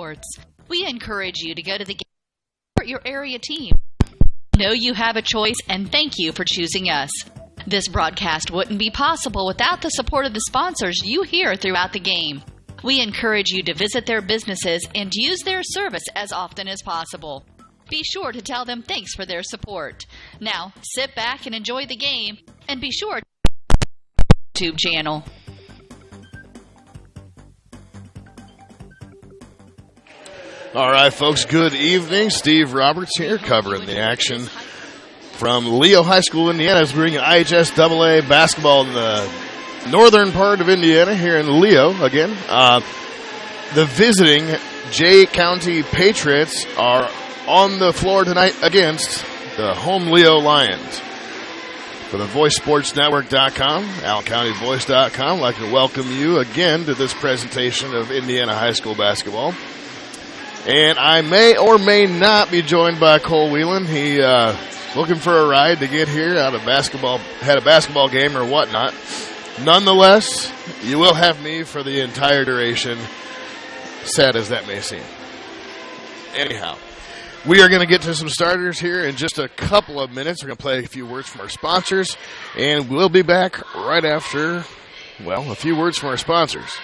sports. We encourage you to go to the game and support your area team. Know you have a choice, and thank you for choosing us. This broadcast wouldn't be possible without the support of the sponsors you hear throughout the game. We encourage you to visit their businesses and use their service as often as possible. Be sure to tell them thanks for their support. Now, sit back and enjoy the game, and be sure to YouTube channel. All right, folks, good evening. Steve Roberts here covering the action from Leo High School, Indiana, as we bring IHSAA basketball in the northern part of Indiana here in Leo again. The visiting Jay County Patriots are on the floor tonight against the home Leo Lions. For the VoiceSportsNetwork.com, AllenCountyVoice.com, I'd like to welcome you again to this presentation of Indiana High School basketball. And I may or may not be joined by Cole Whelan. He looking for a ride to get here out of basketball, had a basketball game or whatnot. Nonetheless, you will have me for the entire duration, sad as that may seem. Anyhow, we are going to get to some starters here in just a couple of minutes. We're going to play a few words from our sponsors, and we'll be back right after, well, a few words from our sponsors.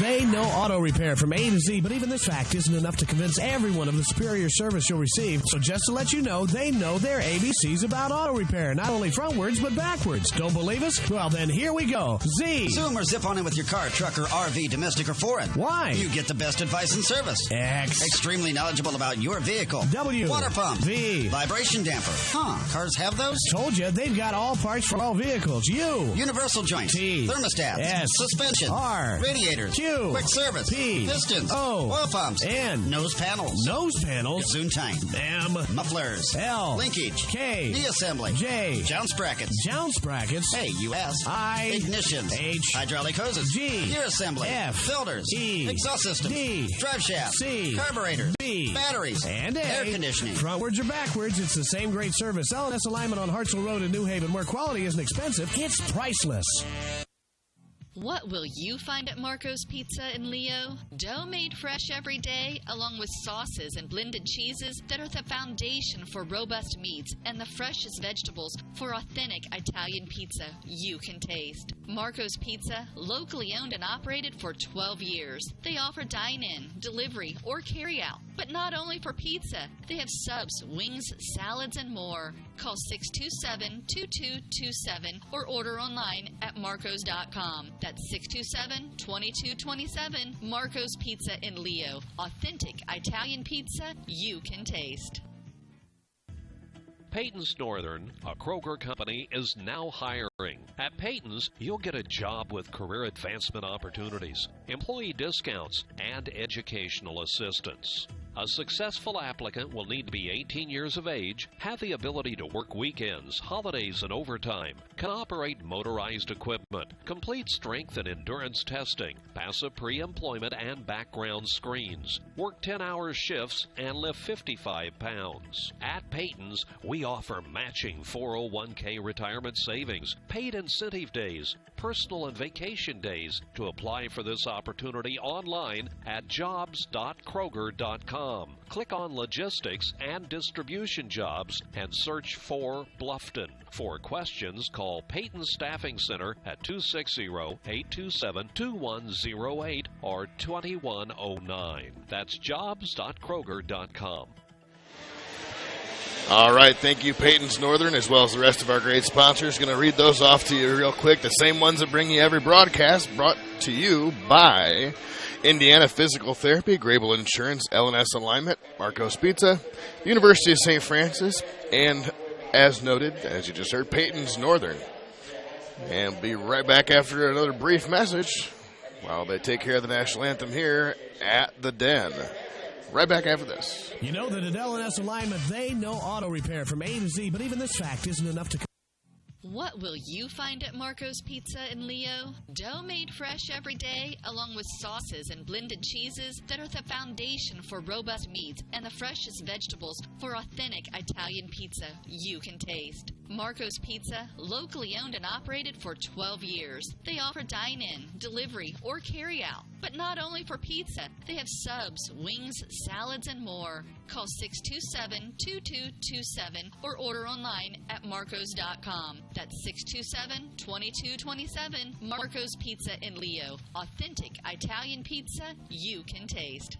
They know auto repair from A to Z, but even this fact isn't enough to convince everyone of the superior service you'll receive. So just to let you know, they know their ABCs about auto repair, not only frontwards, but backwards. Don't believe us? Well, then here we go. Z. Zoom or zip on in with your car, truck, or RV, domestic or foreign. Y. You get the best advice and service. X. Extremely knowledgeable about your vehicle. W. Water pump. V. Vibration damper. Cars have those? Told you, they've got all parts for all vehicles. U. Universal joints. T. Thermostats. S. Suspension. R. Radiators. Q. Quick service. P. Pistons. O. Oil pumps. N. Nose panels. Nose panels. Zoom time. M. Mufflers. L. Linkage. K. Knee assembly. J. Jounce brackets. Jounce brackets. AUS. I. Ignitions. H. Hydraulic hoses. G. Gear assembly. F. Filters. E. Exhaust systems. D. Drive shaft. C. Carburetors. B. Batteries. And A. Air conditioning. Frontwards or backwards, it's the same great service. L&S Alignment on Hartsville Road in New Haven, where quality isn't expensive, it's priceless. What will you find at Marco's Pizza in Leo? Dough made fresh every day, along with sauces and blended cheeses that are the foundation for robust meats and the freshest vegetables for authentic Italian pizza you can taste. Marco's Pizza, locally owned and operated for 12 years. They offer dine-in, delivery, or carry-out. But not only for pizza, they have subs, wings, salads, and more. Call 627-2227 or order online at marcos.com. That's 627-2227. Marco's Pizza in Leo. Authentic Italian pizza you can taste. Peyton's Northern, a Kroger company, is now hiring. At Peyton's, you'll get a job with career advancement opportunities, employee discounts, and educational assistance. A successful applicant will need to be 18 years of age, have the ability to work weekends, holidays, and overtime, can operate motorized equipment, complete strength and endurance testing, pass a pre-employment and background screens, work 10-hour shifts, and lift 55 pounds. At Peyton's, we offer matching 401k retirement savings, paid incentive days, personal and vacation days. To apply for this opportunity online at jobs.kroger.com. Click on Logistics and Distribution Jobs and search for Bluffton. For questions, call Peyton Staffing Center at 260-827-2108 or 2109. That's jobs.kroger.com. All right, thank you, Peyton's Northern, as well as the rest of our great sponsors. Going to read those off to you real quick. The same ones that bring you every broadcast, brought to you by Indiana Physical Therapy, Grable Insurance, L&S Alignment, Marco's Pizza, University of St. Francis, and as noted, as you just heard, Peyton's Northern. And we'll be right back after another brief message while they take care of the national anthem here at the Den. Right back after this. You know that at L&S Alignment, they know auto repair from A to Z, but even this fact isn't enough to... What will you find at Marco's Pizza in Leo? Dough made fresh every day, along with sauces and blended cheeses that are the foundation for robust meats and the freshest vegetables for authentic Italian pizza you can taste. Marco's Pizza, locally owned and operated for 12 years. They offer dine-in, delivery, or carry-out. But not only for pizza, they have subs, wings, salads, and more. Call 627-2227 or order online at marcos.com. That's 627-2227. Marco's Pizza in Leo. Authentic Italian pizza you can taste.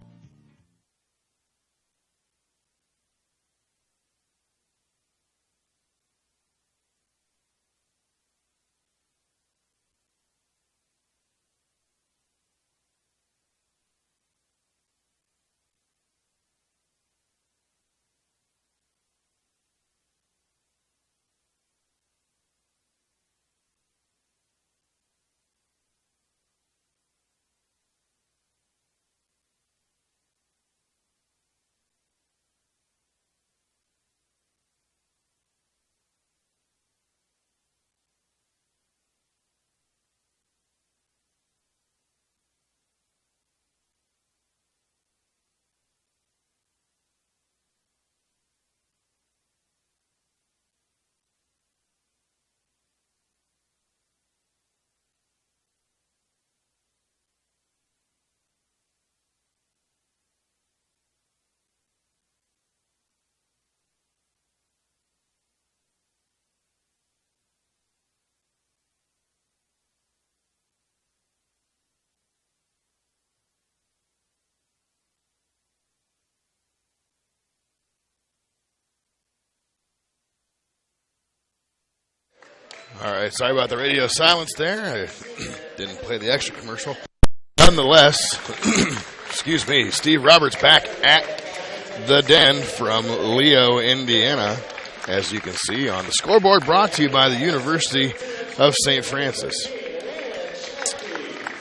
All right, sorry about the radio silence there. I didn't play the extra commercial. Nonetheless, excuse me, Steve Roberts back at the Den from Leo, Indiana, as you can see on the scoreboard, brought to you by the University of St. Francis.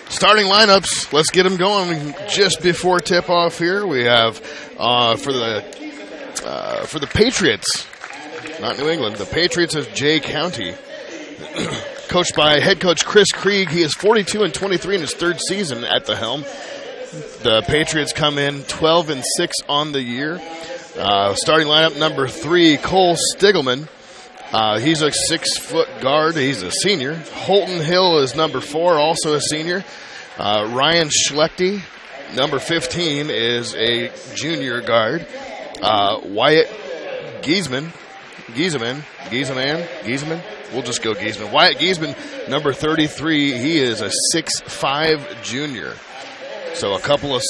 Starting lineups, let's get them going just before tip-off here. We have for the Patriots, not New England, the Patriots of Jay County, coached by head coach Chris Krieg. He is 42-23 in his third season at the helm. The Patriots come in 12-6 on the year. Starting lineup number 3, Cole Stiglman. He's a 6-foot guard. He's a senior. Holton Hill is number 4, also a senior. Ryan Schlechte, number 15, is a junior guard. Wyatt Giesman. We'll just go Giesman. Wyatt Giesman, number 33, he is a 6'5 junior. So a couple of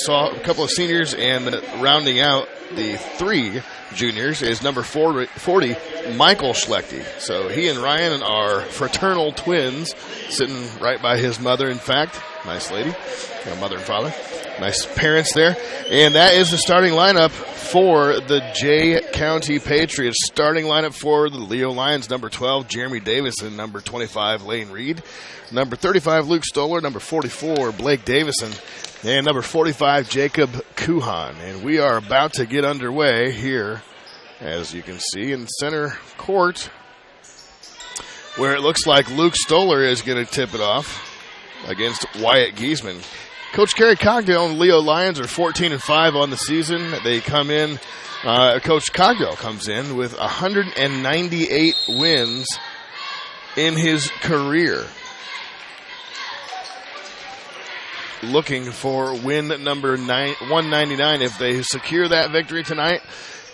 seniors, and rounding out the 3 juniors is number 40, Michael Schlechte. So he and Ryan are fraternal twins, sitting right by his mother, in fact. Nice lady. Mother and father. Nice parents there. And that is the starting lineup for the Jay County Patriots. Starting lineup for the Leo Lions, number 12, Jeremy Davison, number 25, Lane Reed, number 35, Luke Stoller, number 44, Blake Davison, and number 45, Jacob Kuhan. And we are about to get underway here, as you can see, in center court, where it looks like Luke Stoller is going to tip it off against Wyatt Giesman. Coach Kerry Cogdale and Leo Lions are 14-5 on the season. They come in, Coach Cogdale comes in with 198 wins in his career. Looking for win number 199. If they secure that victory tonight,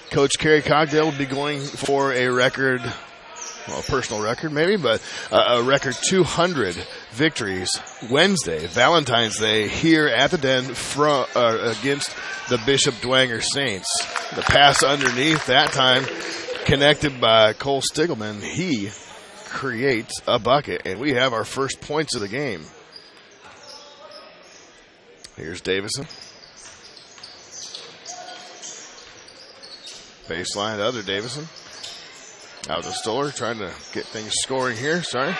Coach Kerry Cogdale will be going for a record, well, a personal record maybe, but a record 200 victories Wednesday, Valentine's Day, here at the Den against the Bishop Dwenger Saints. The pass underneath, that time connected by Cole Stiglman. He creates a bucket, and we have our first points of the game. Here's Davison. Baseline, the other Davison. Out to Stoller, trying to get things scoring here. Sorry.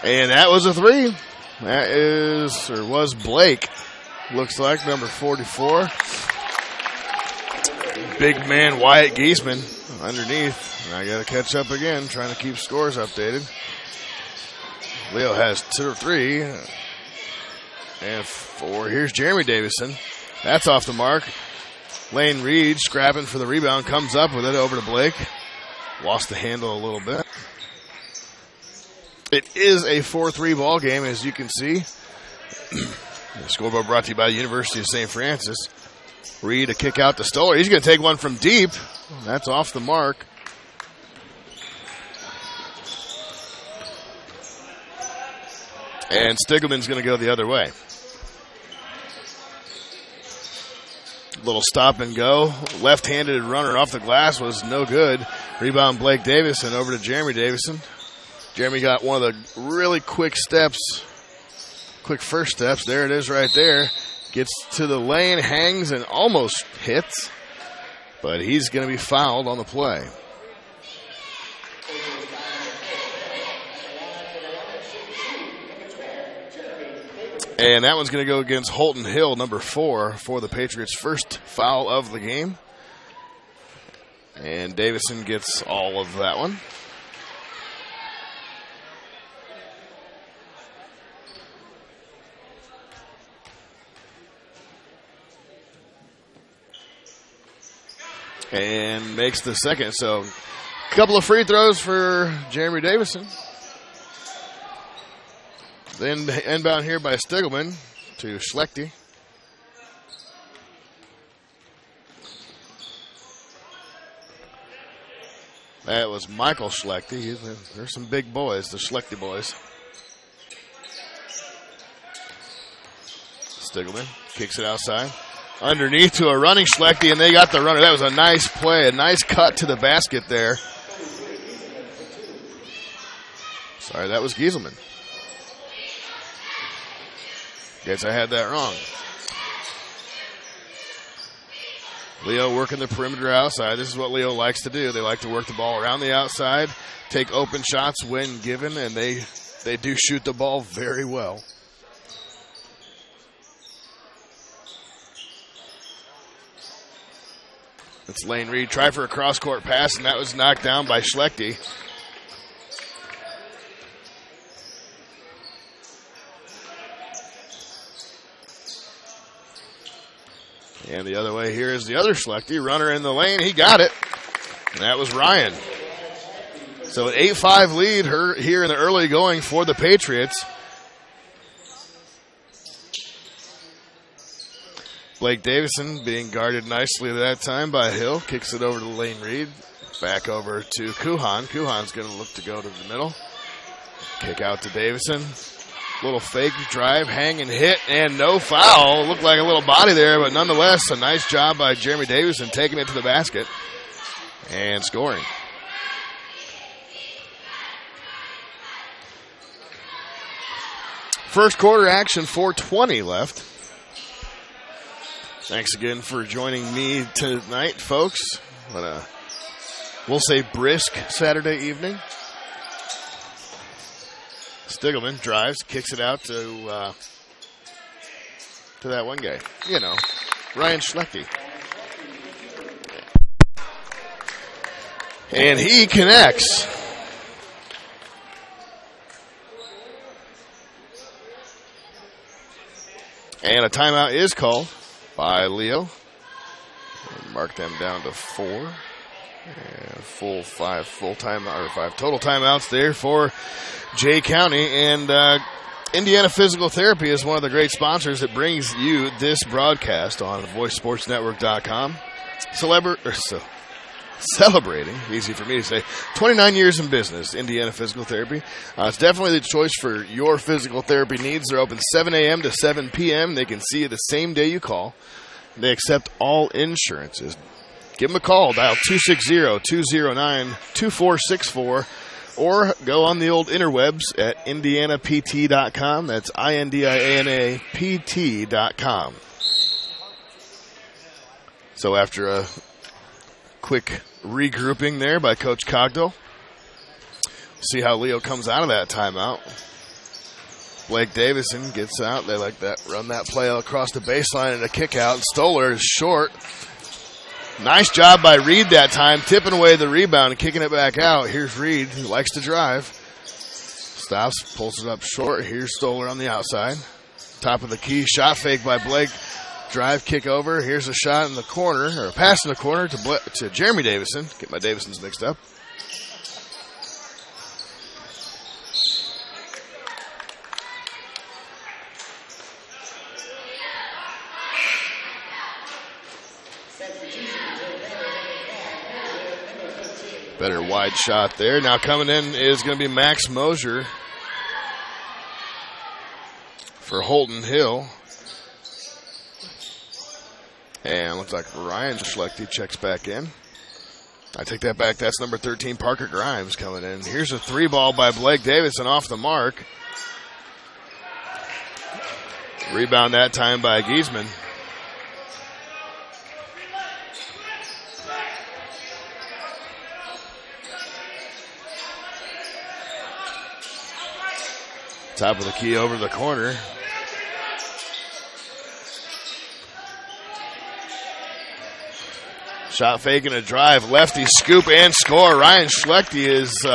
And that was a 3. That is, or was Blake. Looks like number 44. Big man Wyatt Giesman underneath. And I got to catch up again, trying to keep scores updated. Leo has 2 or 3. And 4. Here's Jeremy Davison. That's off the mark. Lane Reed scrapping for the rebound, comes up with it over to Blake. Lost the handle a little bit. It is a 4-3 ball game, as you can see. The scoreboard brought to you by the University of St. Francis. Reed a kick out to Stoller. He's going to take one from deep. That's off the mark. And Stiglman's going to go the other way. Little stop and go. Left-handed runner off the glass was no good. Rebound Blake Davison over to Jeremy Davison. Jeremy got one of the really quick steps. Quick first steps. There it is right there. Gets to the lane, hangs, and almost hits. But he's going to be fouled on the play. And that one's going to go against Holton Hill, number 4, for the Patriots' first foul of the game. And Davison gets all of that one. And makes the second. So a couple of free throws for Jeremy Davison. Then inbound here by Stiglman to Schlechte. That was Michael Schlechte. There's some big boys, the Schlechte boys. Stiglman kicks it outside. Underneath to a running Schlechte, and they got the runner. That was a nice play, a nice cut to the basket there. Sorry, that was Gieselman. Guess I had that wrong. Leo working the perimeter outside. This is what Leo likes to do. They like to work the ball around the outside, take open shots when given, and they do shoot the ball very well. It's Lane Reed. Try for a cross-court pass, and that was knocked down by Schlechte. And the other way here is the other Schlechte. Runner in the lane. He got it. And that was Ryan. So an 8-5 lead here in the early going for the Patriots. Blake Davison being guarded nicely that time by Hill. Kicks it over to Lane Reed. Back over to Kuhan. Kuhan's going to look to go to the middle. Kick out to Davison. Little fake drive, hang and hit, and no foul. Looked like a little body there, but nonetheless, a nice job by Jeremy Davison taking it to the basket and scoring. First quarter action, 4:20 left. Thanks again for joining me tonight, folks. We'll say brisk Saturday evening. Stiglman drives, kicks it out to that one guy. You know, Ryan Schlechte. And he connects. And a timeout is called by Leo. Mark them down to 4. And five total timeouts there for Jay County. And Indiana Physical Therapy is one of the great sponsors that brings you this broadcast on VoiceSportsNetwork.com. Celebrating, easy for me to say, 29 years in business, Indiana Physical Therapy. It's definitely the choice for your physical therapy needs. They're open 7 a.m. to 7 p.m. They can see you the same day you call. They accept all insurances. Give them a call. Dial 260-209-2464 or go on the old interwebs at indianapt.com. That's INDIANAPT.com. So after a quick regrouping there by Coach Cogdell, see how Leo comes out of that timeout. Blake Davison gets out. They like that, run that play across the baseline and a kick out. Stoller is short. Nice job by Reed that time, tipping away the rebound and kicking it back out. Here's Reed, who likes to drive. Stops, pulls it up short. Here's Stoller on the outside. Top of the key, shot fake by Blake. drive, kick over. Here's a shot in the corner, or a pass in the corner to Jeremy Davison. Get my Davisons mixed up. Better wide shot there. Now coming in is going to be Max Mosier for Holton Hill. And looks like Ryan Schlechte checks back in. I take that back. That's number 13, Parker Grimes, coming in. Here's a 3-ball by Blake Davison off the mark. Rebound that time by Giesman. Top of the key over the corner. Shot fake and a drive. Lefty scoop and score. Ryan Schlechte is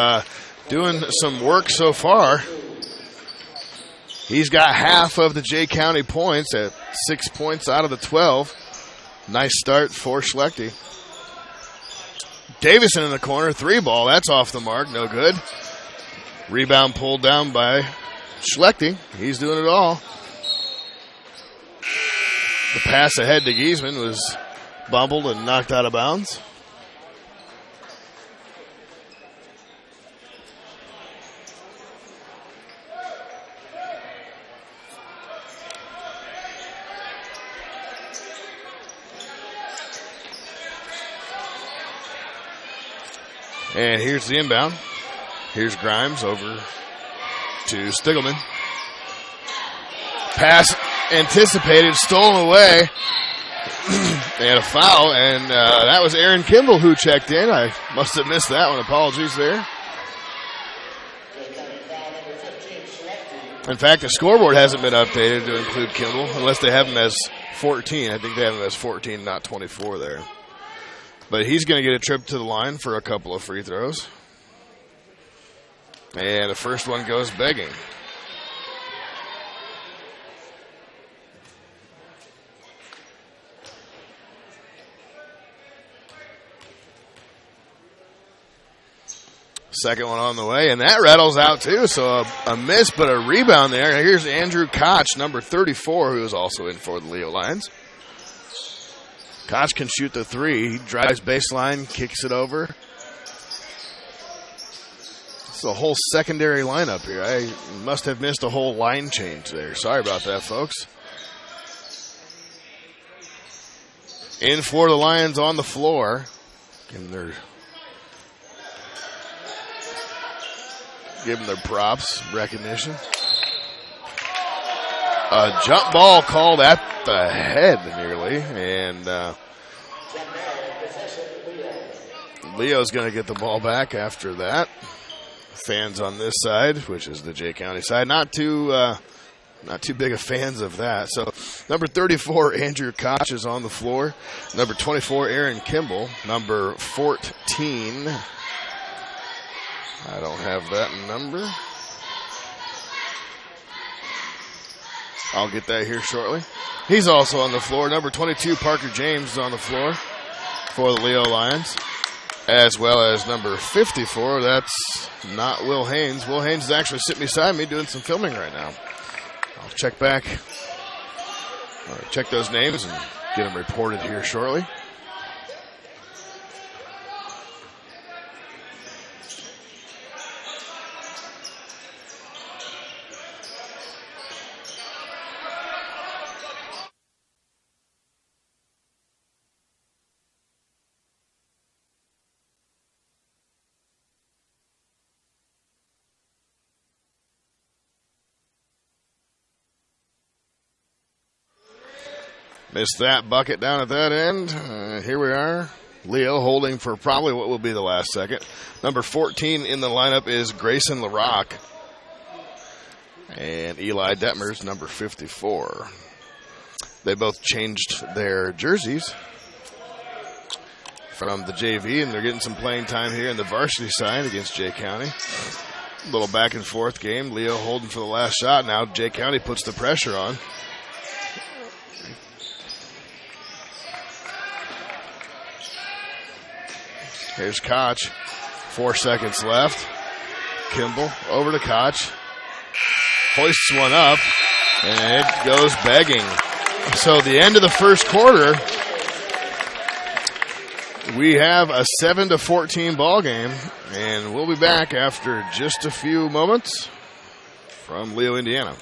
doing some work so far. He's got half of the Jay County points at 6 points out of the 12. Nice start for Schlechte. Davison in the corner. 3-ball. That's off the mark. No good. Rebound pulled down by Schlechte. He's doing it all. The pass ahead to Giesman was bumbled and knocked out of bounds. And here's the inbound. Here's Grimes over to Stiglman. Pass anticipated, stolen away. And a foul, and that was Aaron Kimball who checked in. I must have missed that one. Apologies there. In fact, the scoreboard hasn't been updated to include Kimball, unless they have him as 14. I think they have him as 14, not 24 there. But he's going to get a trip to the line for a couple of free throws. And the first one goes begging. Second one on the way, and that rattles out too. So a miss, but a rebound there. Here's Andrew Koch, number 34, who is also in for the Leo Lions. Koch can shoot the 3. He drives baseline, kicks it over. It's a whole secondary lineup here. I must have missed a whole line change there. Sorry about that, folks. In for the Lions on the floor. And they're giving their props, recognition. A jump ball called at the head nearly, and Leo's going to get the ball back after that. Fans on this side, which is the Jay County side, not too big of fans of that. So number 34, Andrew Koch, is on the floor. Number 24, Aaron Kimball. Number 14, I don't have that number. I'll get that here shortly. He's also on the floor. Number 22, Parker James, is on the floor for the Leo Lions, as well as number 54. That's not Will Haynes. Will Haynes is actually sitting beside me doing some filming right now. I'll check back, or check those names and get them reported here shortly. Missed that bucket down at that end. Here we are. Leo holding for probably what will be the last second. Number 14 in the lineup is Grayson LaRock. And Eli Detmers, number 54. They both changed their jerseys from the JV, and they're getting some playing time here in the varsity side against Jay County. A little back and forth game. Leo holding for the last shot. Now Jay County puts the pressure on. Here's Koch. 4 seconds left. Kimball over to Koch. Hoists one up, and it goes begging. So the end of the first quarter, we have a 7-14 ball game, and we'll be back after just a few moments from Leo, Indiana.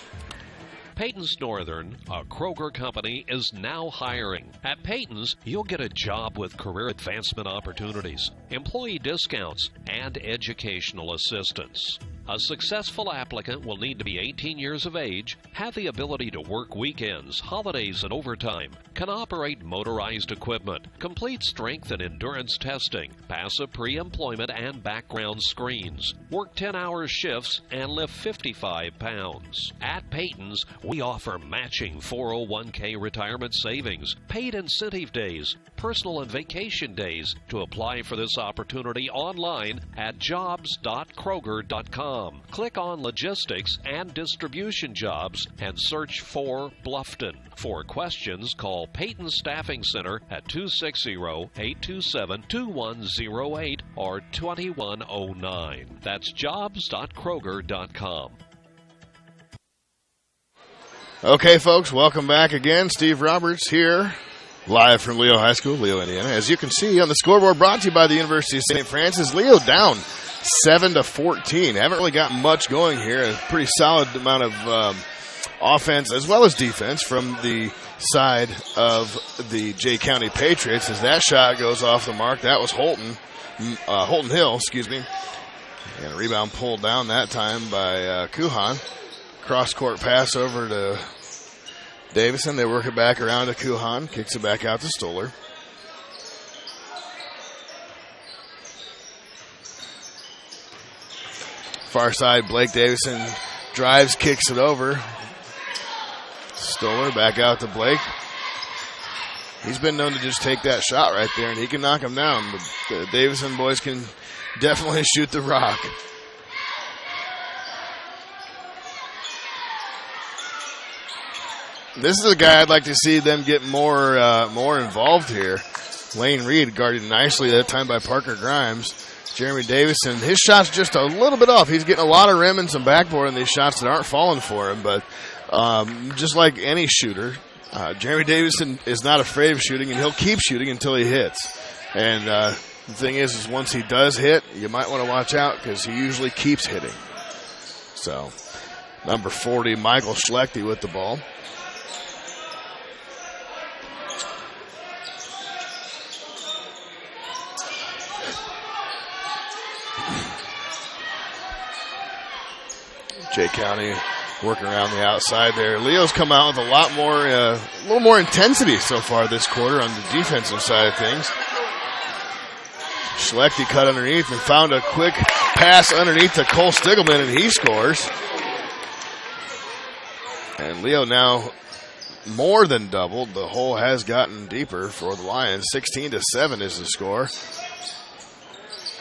Peyton's Northern, a Kroger company, is now hiring. At Peyton's, you'll get a job with career advancement opportunities, employee discounts, and educational assistance. A successful applicant will need to be 18 years of age, have the ability to work weekends, holidays, and overtime, can operate motorized equipment, complete strength and endurance testing, pass a pre-employment and background screens, work 10-hour shifts, and lift 55 pounds. At Peyton's, we offer matching 401k retirement savings, paid incentive days, personal and vacation days. To apply for this opportunity online at jobs.kroger.com. Click on Logistics and Distribution Jobs and search for Bluffton. For questions, call Peyton Staffing Center at 260-827-2108 or 2109. That's jobs.kroger.com. Okay, folks, welcome back again. Steve Roberts here, live from Leo High School, Leo, Indiana. As you can see on the scoreboard, brought to you by the University of St. Francis, Leo down 7-14. Haven't really got much going here. A pretty solid amount of offense as well as defense from the side of the Jay County Patriots. As that shot goes off the mark, that was Holton Hill, and a rebound pulled down that time by Kuhan. Cross-court pass over to Davison. They work it back around to Kuhan. Kicks it back out to Stoller. Far side, Blake Davison drives, kicks it over. Stoller back out to Blake. He's been known to just take that shot right there, and he can knock him down. But the Davison boys can definitely shoot the rock. This is a guy I'd like to see them get more involved here. Lane Reed guarded nicely that time by Parker Grimes. Jeremy Davison, his shot's just a little bit off. He's getting a lot of rim and some backboard in these shots that aren't falling for him. But just like any shooter, Jeremy Davison is not afraid of shooting, and he'll keep shooting until he hits. And the thing is once he does hit, you might want to watch out because he usually keeps hitting. So, number 40, Michael Schlechte with the ball. Jay County working around the outside there. Leo's come out with a little more intensity so far this quarter on the defensive side of things. Schlechte cut underneath and found a quick pass underneath to Cole Stiglman, and he scores. And Leo now more than doubled. The hole has gotten deeper for the Lions. 16-7 is the score.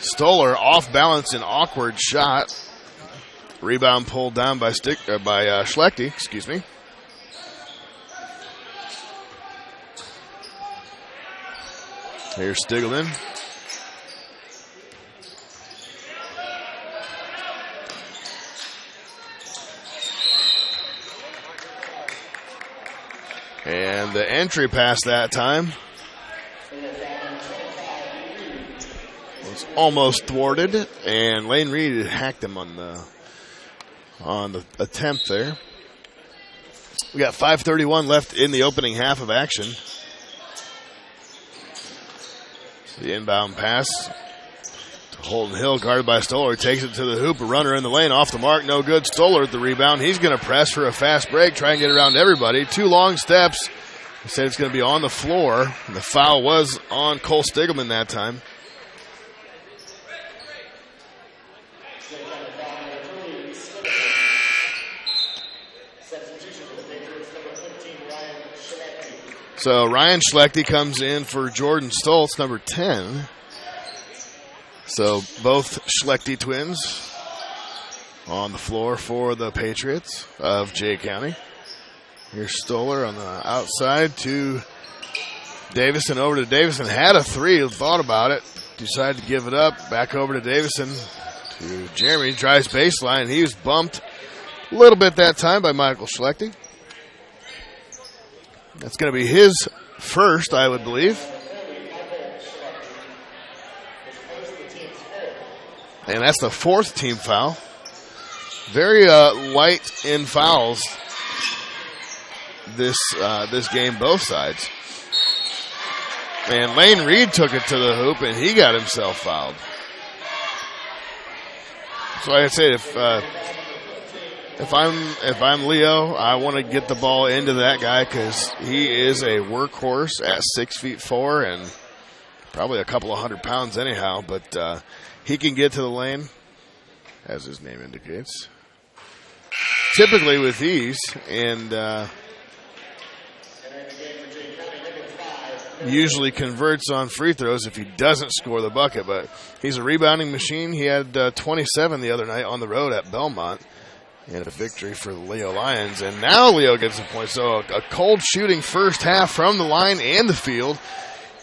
Stoller off balance, an awkward shot. Rebound pulled down by Schlechte, excuse me. Here's Stiglman. And the entry pass that time was almost thwarted, and Lane Reed hacked him on the attempt there. We got 5:31 left in the opening half of action. The inbound pass to Holton Hill, guarded by Stoller, takes it to the hoop. A runner in the lane, off the mark, no good. Stoller at the rebound. He's going to press for a fast break, try and get around everybody. 2 long steps. He said it's going to be on the floor. And the foul was on Cole Stiglman that time. So Ryan Schlechte comes in for Jordan Stoltz, number 10. So both Schlechte twins on the floor for the Patriots of Jay County. Here's Stoller on the outside to Davison, over to Davison. Had a 3, thought about it. Decided to give it up. Back over to Davison. To Jeremy. Drives baseline. He was bumped a little bit that time by Michael Schlechte. That's going to be his first, I would believe. And that's the fourth team foul. Very light in fouls this game, both sides. And Lane Reed took it to the hoop, and he got himself fouled. So like I said, if I'm Leo, I want to get the ball into that guy because he is a workhorse at 6'4" and probably a couple of 100 pounds anyhow. But he can get to the lane, as his name indicates, typically with ease, and usually converts on free throws if he doesn't score the bucket. But he's a rebounding machine. He had 27 the other night on the road at Belmont. And a victory for the Leo Lions. And now Leo gets a point. So a cold shooting first half from the line and the field.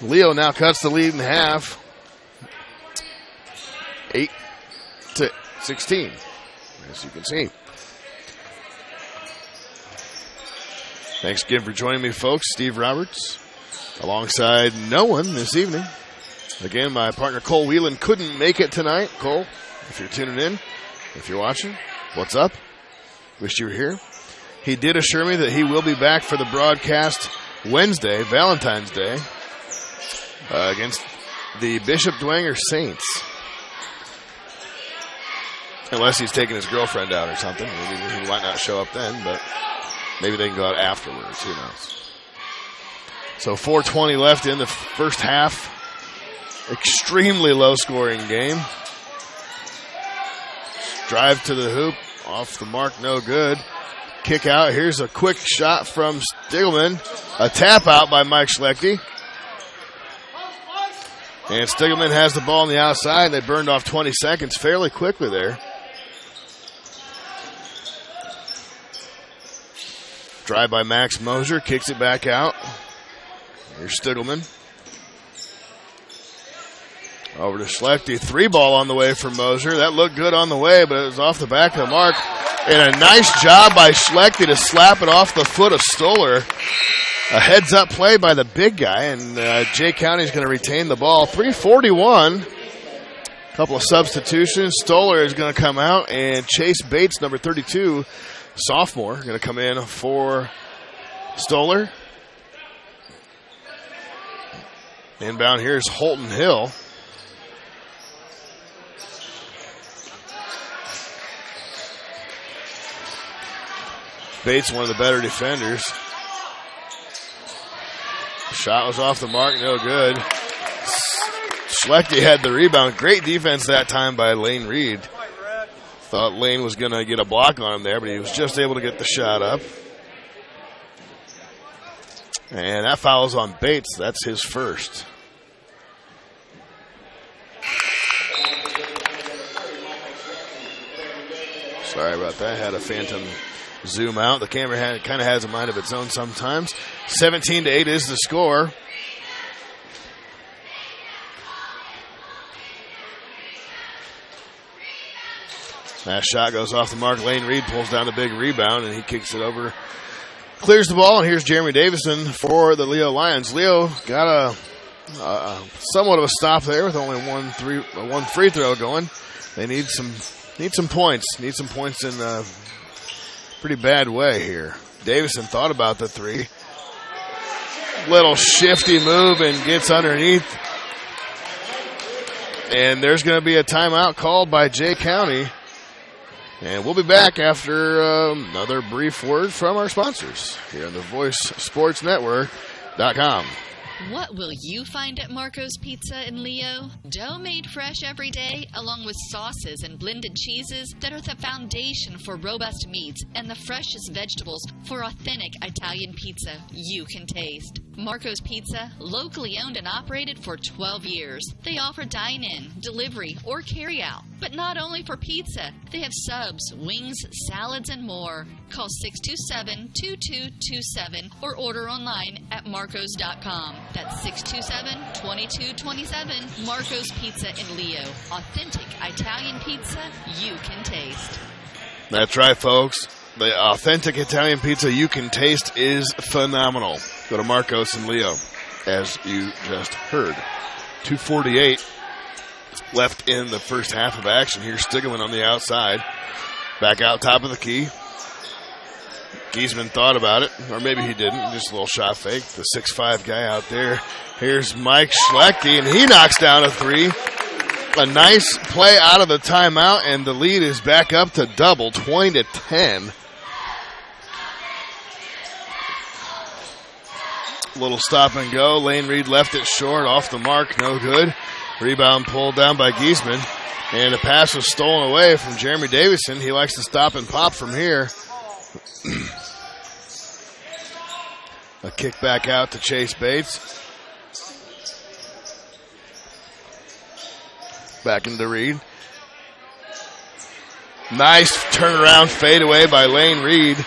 Leo now cuts the lead in half. 8-16, as you can see. Thanks again for joining me, folks. Steve Roberts, alongside no one this evening. Again, my partner Cole Whelan couldn't make it tonight. Cole, if you're tuning in, if you're watching, what's up? Wish you were here. He did assure me that he will be back for the broadcast Wednesday, Valentine's Day, against the Bishop Dwenger Saints. Unless he's taking his girlfriend out or something. Maybe he might not show up then, but maybe they can go out afterwards. Who knows? So 4:20 left in the first half. Extremely low-scoring game. Drive to the hoop. Off the mark, no good. Kick out. Here's a quick shot from Stiglman. A tap out by Mike Schlechte. And Stiglman has the ball on the outside. They burned off 20 seconds fairly quickly there. Drive by Max Mosier. Kicks it back out. Here's Stiglman. Over to Schlechte. 3-ball on the way for Mosier. That looked good on the way, but it was off the back of the mark. And a nice job by Schlechte to slap it off the foot of Stoller. A heads-up play by the big guy, and Jay County's going to retain the ball. 3:41. A couple of substitutions. Stoller is going to come out, and Chase Bates, number 32, sophomore, going to come in for Stoller. Inbound here is Holton Hill. Bates, one of the better defenders. Shot was off the mark, no good. Schlechte had the rebound. Great defense that time by Lane Reed. Thought Lane was going to get a block on him there, but he was just able to get the shot up. And that foul's on Bates. That's his first. Sorry about that. Had a phantom zoom out. The camera kind of has a mind of its own sometimes. 17-8 is the score. That shot goes off the mark. Lane Reed pulls down the big rebound, and he kicks it over. Clears the ball, and here's Jeremy Davison for the Leo Lions. Leo got a somewhat of a stop there with only one free throw going. They need some points. Need some points in a pretty bad way here. Davison thought about the three. Little shifty move and gets underneath. And there's going to be a timeout called by Jay County. And we'll be back after another brief word from our sponsors here on the VoiceSportsNetwork.com. What will you find at Marco's Pizza in Leo? Dough made fresh every day, along with sauces and blended cheeses that are the foundation for robust meats and the freshest vegetables for authentic Italian pizza you can taste. Marco's Pizza, locally owned and operated for 12 years. They offer dine-in, delivery, or carry-out. But not only for pizza, they have subs, wings, salads, and more. Call 627-2227 or order online at marcos.com. That's 627-2227. Marco's Pizza in Leo. Authentic Italian pizza you can taste. That's right, folks. The authentic Italian pizza you can taste is phenomenal. Go to Marcos and Leo, as you just heard. 2:48 left in the first half of action. Here's Stiglman on the outside. Back out top of the key. Giesman thought about it, or maybe he didn't. Just a little shot fake. The 6'5" guy out there. Here's Mike Schlechte, and he knocks down a three. A nice play out of the timeout, and the lead is back up to double, 20-10. Little stop and go. Lane Reed left it short, off the mark, no good. Rebound pulled down by Giesman, and a pass was stolen away from Jeremy Davison. He likes to stop and pop from here. A kick back out to Chase Bates. Back into Reed. Nice turnaround fadeaway by Lane Reed,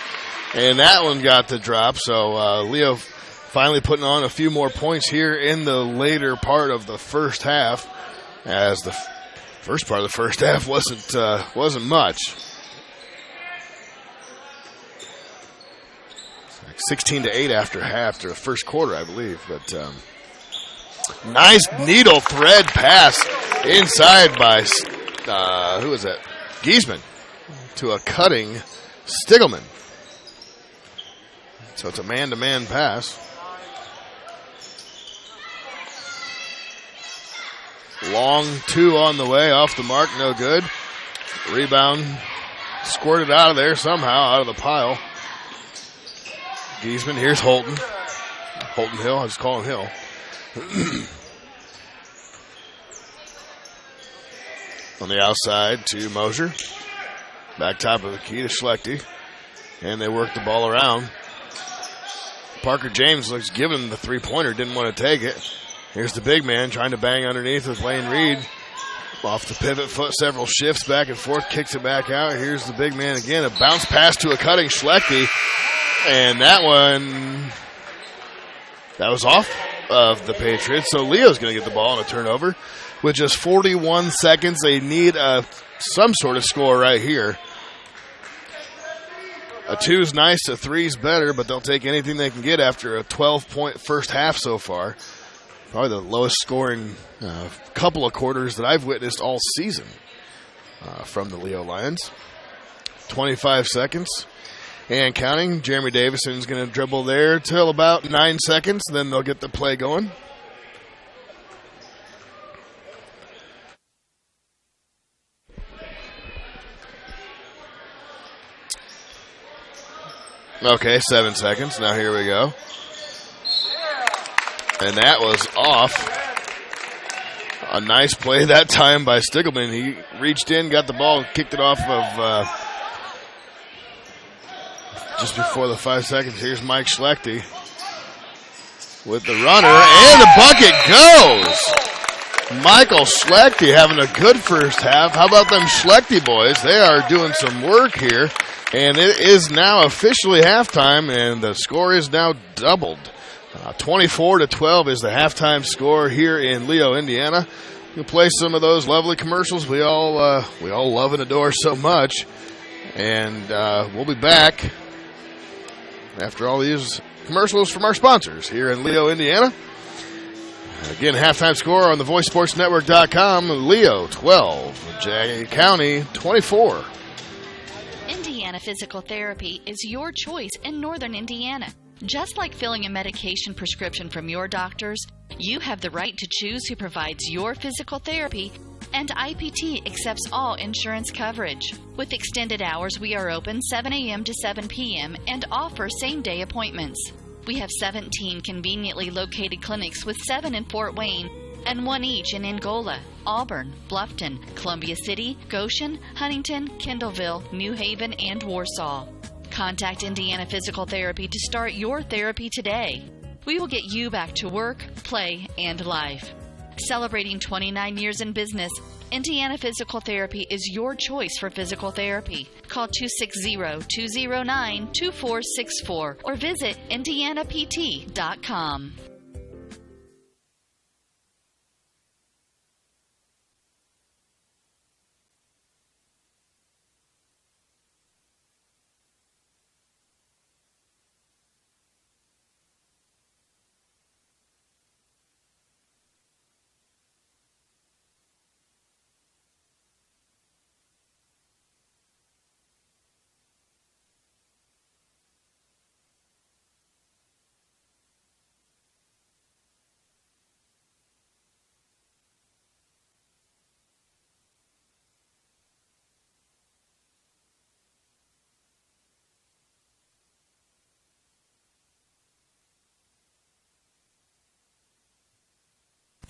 and that one got the drop. So Leo finally putting on a few more points here in the later part of the first half, as the first part of the first half wasn't much. 16-8 after the first quarter, I believe. But nice needle thread pass inside by who was that? Giesman to a cutting Stiglman. So it's a man-to-man pass. Long two on the way, off the mark, no good. Rebound squirted out of there somehow, out of the pile. Giesman, here's Holton. Holton Hill, I just call him Hill. On the outside to Mosier. Back top of the key to Schlechte. And they work the ball around. Parker James looks given the three-pointer, didn't want to take it. Here's the big man trying to bang underneath with Lane Reed. Off the pivot foot, several shifts back and forth, kicks it back out. Here's the big man again. A bounce pass to a cutting Schlechte. And that was off of the Patriots. So Leo's going to get the ball on a turnover. With just 41 seconds, they need some sort of score right here. A two's nice, a three's better, but they'll take anything they can get after a 12-point first half so far. Probably the lowest scoring couple of quarters that I've witnessed all season from the Leo Lions. 25 seconds and counting. Jeremy Davison's going to dribble there till about 9 seconds, then they'll get the play going. Okay, 7 seconds. Now here we go. And that was off. A nice play that time by Stiglman. He reached in, got the ball, kicked it off of just before the 5 seconds. Here's Mike Schlechte with the runner, and the bucket goes. Michael Schlechte having a good first half. How about them Schlechte boys? They are doing some work here. And it is now officially halftime, and the score is now doubled. 24-12 is the halftime score here in Leo, Indiana. We'll play some of those lovely commercials we all love and adore so much. And we'll be back after all these commercials from our sponsors here in Leo, Indiana. Again, halftime score on the VoiceSportsNetwork.com. Leo 12, Jay County 24. Indiana Physical Therapy is your choice in Northern Indiana. Just like filling a medication prescription from your doctors, you have the right to choose who provides your physical therapy, and IPT accepts all insurance coverage. With extended hours, we are open 7 a.m. to 7 p.m. and offer same-day appointments. We have 17 conveniently located clinics with 7 in Fort Wayne and 1 each in Angola, Auburn, Bluffton, Columbia City, Goshen, Huntington, Kendallville, New Haven, and Warsaw. Contact Indiana Physical Therapy to start your therapy today. We will get you back to work, play, and life. Celebrating 29 years in business, Indiana Physical Therapy is your choice for physical therapy. Call 260-209-2464 or visit indianapt.com.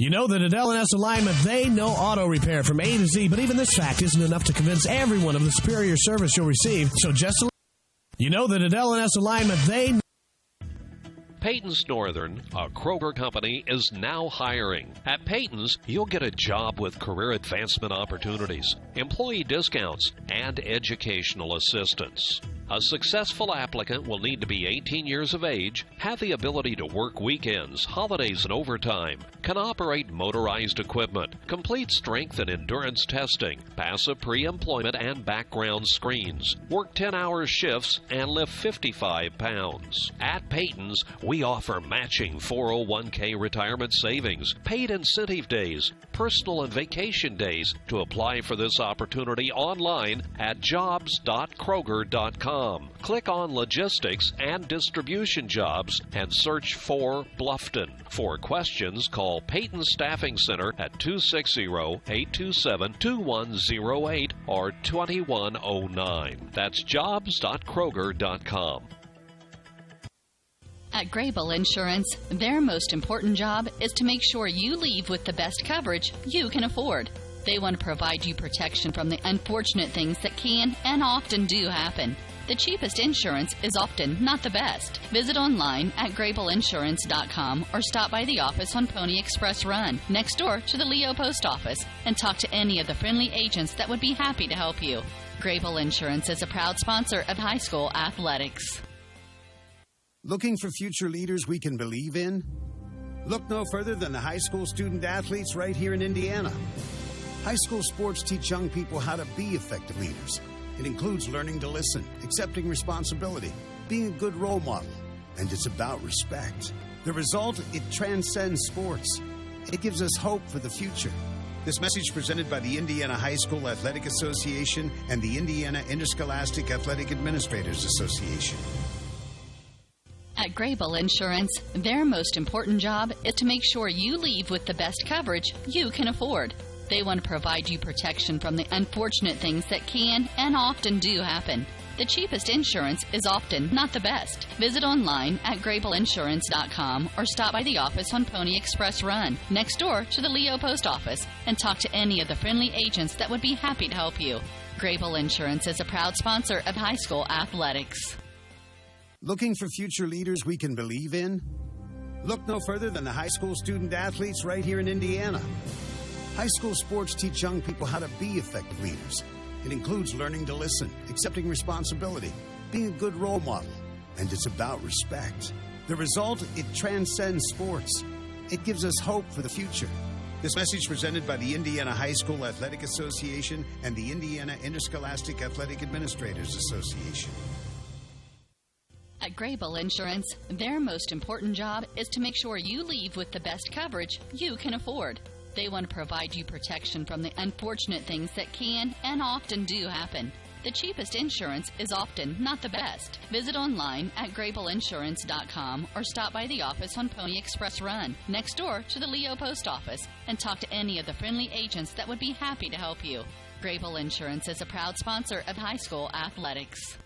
You know that at L&S Alignment, they know auto repair from A to Z, but even this fact isn't enough to convince everyone of the superior service you'll receive. So you know that at L&S Alignment, they... Peyton's Northern, a Kroger company, is now hiring. At Peyton's, you'll get a job with career advancement opportunities, employee discounts, and educational assistance. A successful applicant will need to be 18 years of age, have the ability to work weekends, holidays, and overtime, can operate motorized equipment, complete strength and endurance testing, pass a pre-employment and background screens, work 10-hour shifts, and lift 55 pounds. At Peyton's, we offer matching 401k retirement savings, paid incentive days, personal and vacation days. To apply for this opportunity online at jobs.kroger.com. Click on Logistics and Distribution Jobs and search for Bluffton. For questions, call Peyton Staffing Center at 260-827-2108 or 2109. That's jobs.kroger.com. At Grable Insurance, their most important job is to make sure you leave with the best coverage you can afford. They want to provide you protection from the unfortunate things that can and often do happen. The cheapest insurance is often not the best. Visit online at GrableInsurance.com or stop by the office on Pony Express Run, next door to the Leo Post Office, and talk to any of the friendly agents that would be happy to help you. Grable Insurance is a proud sponsor of high school athletics. Looking for future leaders we can believe in? Look no further than the high school student athletes right here in Indiana. High school sports teach young people how to be effective leaders. It includes learning to listen, accepting responsibility, being a good role model, and it's about respect. The result, it transcends sports. It gives us hope for the future. This message presented by the Indiana High School Athletic Association and the Indiana Interscholastic Athletic Administrators Association. At Grable Insurance, their most important job is to make sure you leave with the best coverage you can afford. They want to provide you protection from the unfortunate things that can and often do happen. The cheapest insurance is often not the best. Visit online at GrableInsurance.com or stop by the office on Pony Express Run, next door to the Leo Post Office, and talk to any of the friendly agents that would be happy to help you. Grable Insurance is a proud sponsor of high school athletics. Looking for future leaders we can believe in? Look no further than the high school student athletes right here in Indiana. High school sports teach young people how to be effective leaders. It includes learning to listen, accepting responsibility, being a good role model, and it's about respect. The result, it transcends sports. It gives us hope for the future. This message presented by the Indiana High School Athletic Association and the Indiana Interscholastic Athletic Administrators Association. At Grable Insurance, their most important job is to make sure you leave with the best coverage you can afford. They want to provide you protection from the unfortunate things that can and often do happen. The cheapest insurance is often not the best. Visit online at GrableInsurance.com or stop by the office on Pony Express Run, next door to the Leo Post Office, and talk to any of the friendly agents that would be happy to help you. Grable Insurance is a proud sponsor of high school athletics.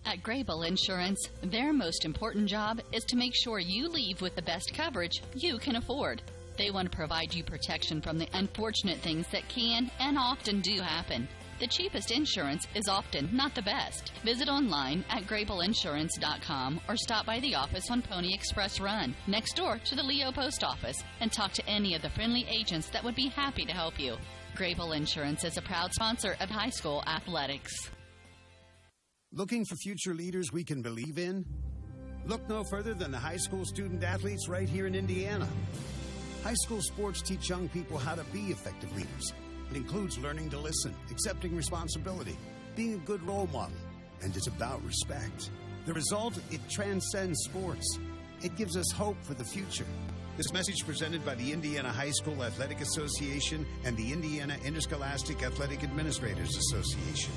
At Grable Insurance, their most important job is to make sure you leave with the best coverage you can afford. They want to provide you protection from the unfortunate things that can and often do happen. The cheapest insurance is often not the best. Visit online at GrableInsurance.com or stop by the office on Pony Express Run, next door to the Leo Post Office, and talk to any of the friendly agents that would be happy to help you. Grable Insurance is a proud sponsor of high school athletics. Looking for future leaders we can believe in? Look no further than the high school student athletes right here in Indiana. High school sports teach young people how to be effective leaders. It includes learning to listen, accepting responsibility, being a good role model, and it's about respect. The result, it transcends sports. It gives us hope for the future. This message presented by the Indiana High School Athletic Association and the Indiana Interscholastic Athletic Administrators Association.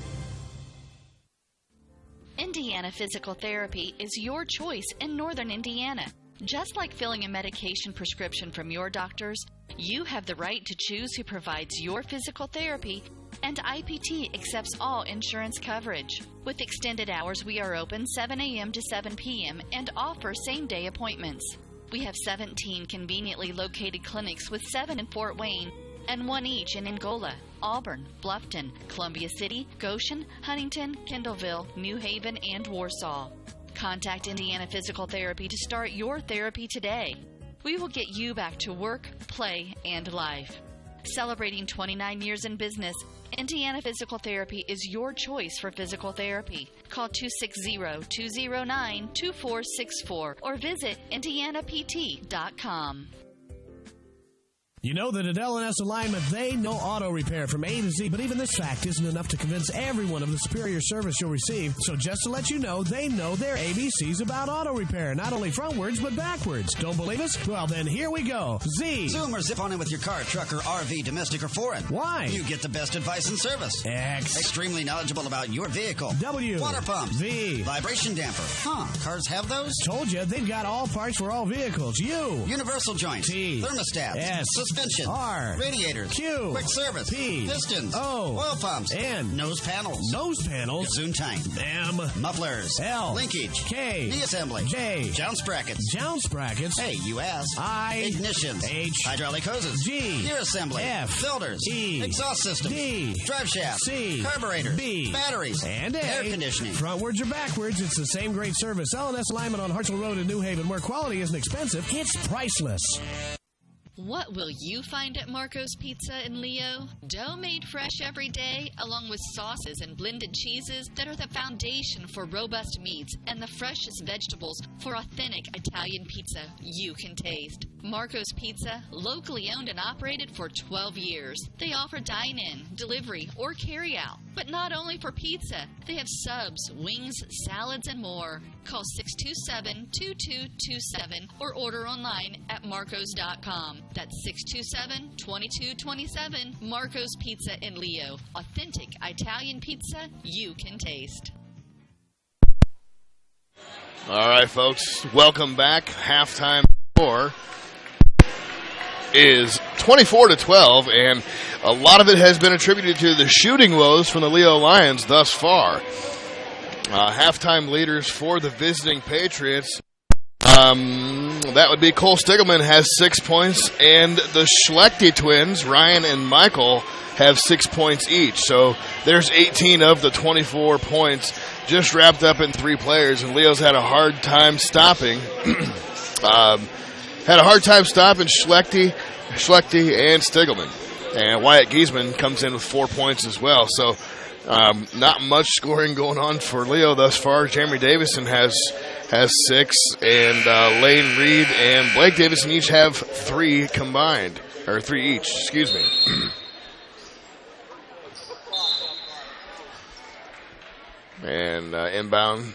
Indiana Physical Therapy is your choice in Northern Indiana. Just like filling a medication prescription from your doctors, you have the right to choose who provides your physical therapy, and IPT accepts all insurance coverage. With extended hours, we are open 7 a.m. to 7 p.m. and offer same-day appointments. We have 17 conveniently located clinics with 7 in Fort Wayne and 1 each in Angola, Auburn, Bluffton, Columbia City, Goshen, Huntington, Kendallville, New Haven, and Warsaw. Contact Indiana Physical Therapy to start your therapy today. We will get you back to work, play, and life. Celebrating 29 years in business, Indiana Physical Therapy is your choice for physical therapy. Call 260-209-2464 or visit indianapt.com. You know that at L&S Alignment, they know auto repair from A to Z, but even this fact isn't enough to convince everyone of the superior service you'll receive. So just to let you know, they know their ABCs about auto repair, not only frontwards, but backwards. Don't believe us? Well, then here we go. Z. Zoom or zip on in with your car, truck, or RV, domestic or foreign. Y. You get the best advice and service. X. Extremely knowledgeable about your vehicle. W. Water pumps. V. Vibration damper. Huh, cars have those? Told you, they've got all parts for all vehicles. U. Universal joints. T. Thermostats. S. Suspension. R. Radiators. Q. Quick service. P. Pistons. O. Oil pumps. N. Nose panels. Nose panels. Gazoon tank. M. Mufflers. L. Linkage. K. D-assembly. J. Jounce brackets. Jounce brackets. Hey, you asked. I. Ignitions. H. Hydraulic hoses. G. Gear assembly. F. Filters. E. Exhaust systems. D. Drive shafts. C. Carburetors. B. Batteries. And A. Air conditioning. Frontwards or backwards, it's the same great service. L&S Alignment on Hartsville Road in New Haven, where quality isn't expensive, it's priceless. What will you find at Marco's Pizza in Leo? Dough made fresh every day, along with sauces and blended cheeses that are the foundation for robust meats and the freshest vegetables for authentic Italian pizza you can taste. Marco's Pizza, locally owned and operated for 12 years. They offer dine-in, delivery, or carry-out. But not only for pizza, they have subs, wings, salads, and more. Call 627-2227 or order online at marcos.com. That's 627-2227. Marco's Pizza in Leo. Authentic Italian pizza you can taste. All right, folks, welcome back. Halftime score is 24-12, and a lot of it has been attributed to the shooting woes from the Leo Lions thus far. Halftime leaders for the visiting Patriots, that would be Cole Stiglman has 6 points, and the Schlechte twins, Ryan and Michael, have 6 points each. So there's 18 of the 24 points just wrapped up in 3 players, and Leo's had a hard time stopping. Had a hard time stopping Schlechte and Stiglman. And Wyatt Giesman comes in with 4 points as well. So not much scoring going on for Leo thus far. Jeremy Davison has 6, and Lane Reed and Blake Davison each have 3 combined, or 3 each, excuse me. And inbound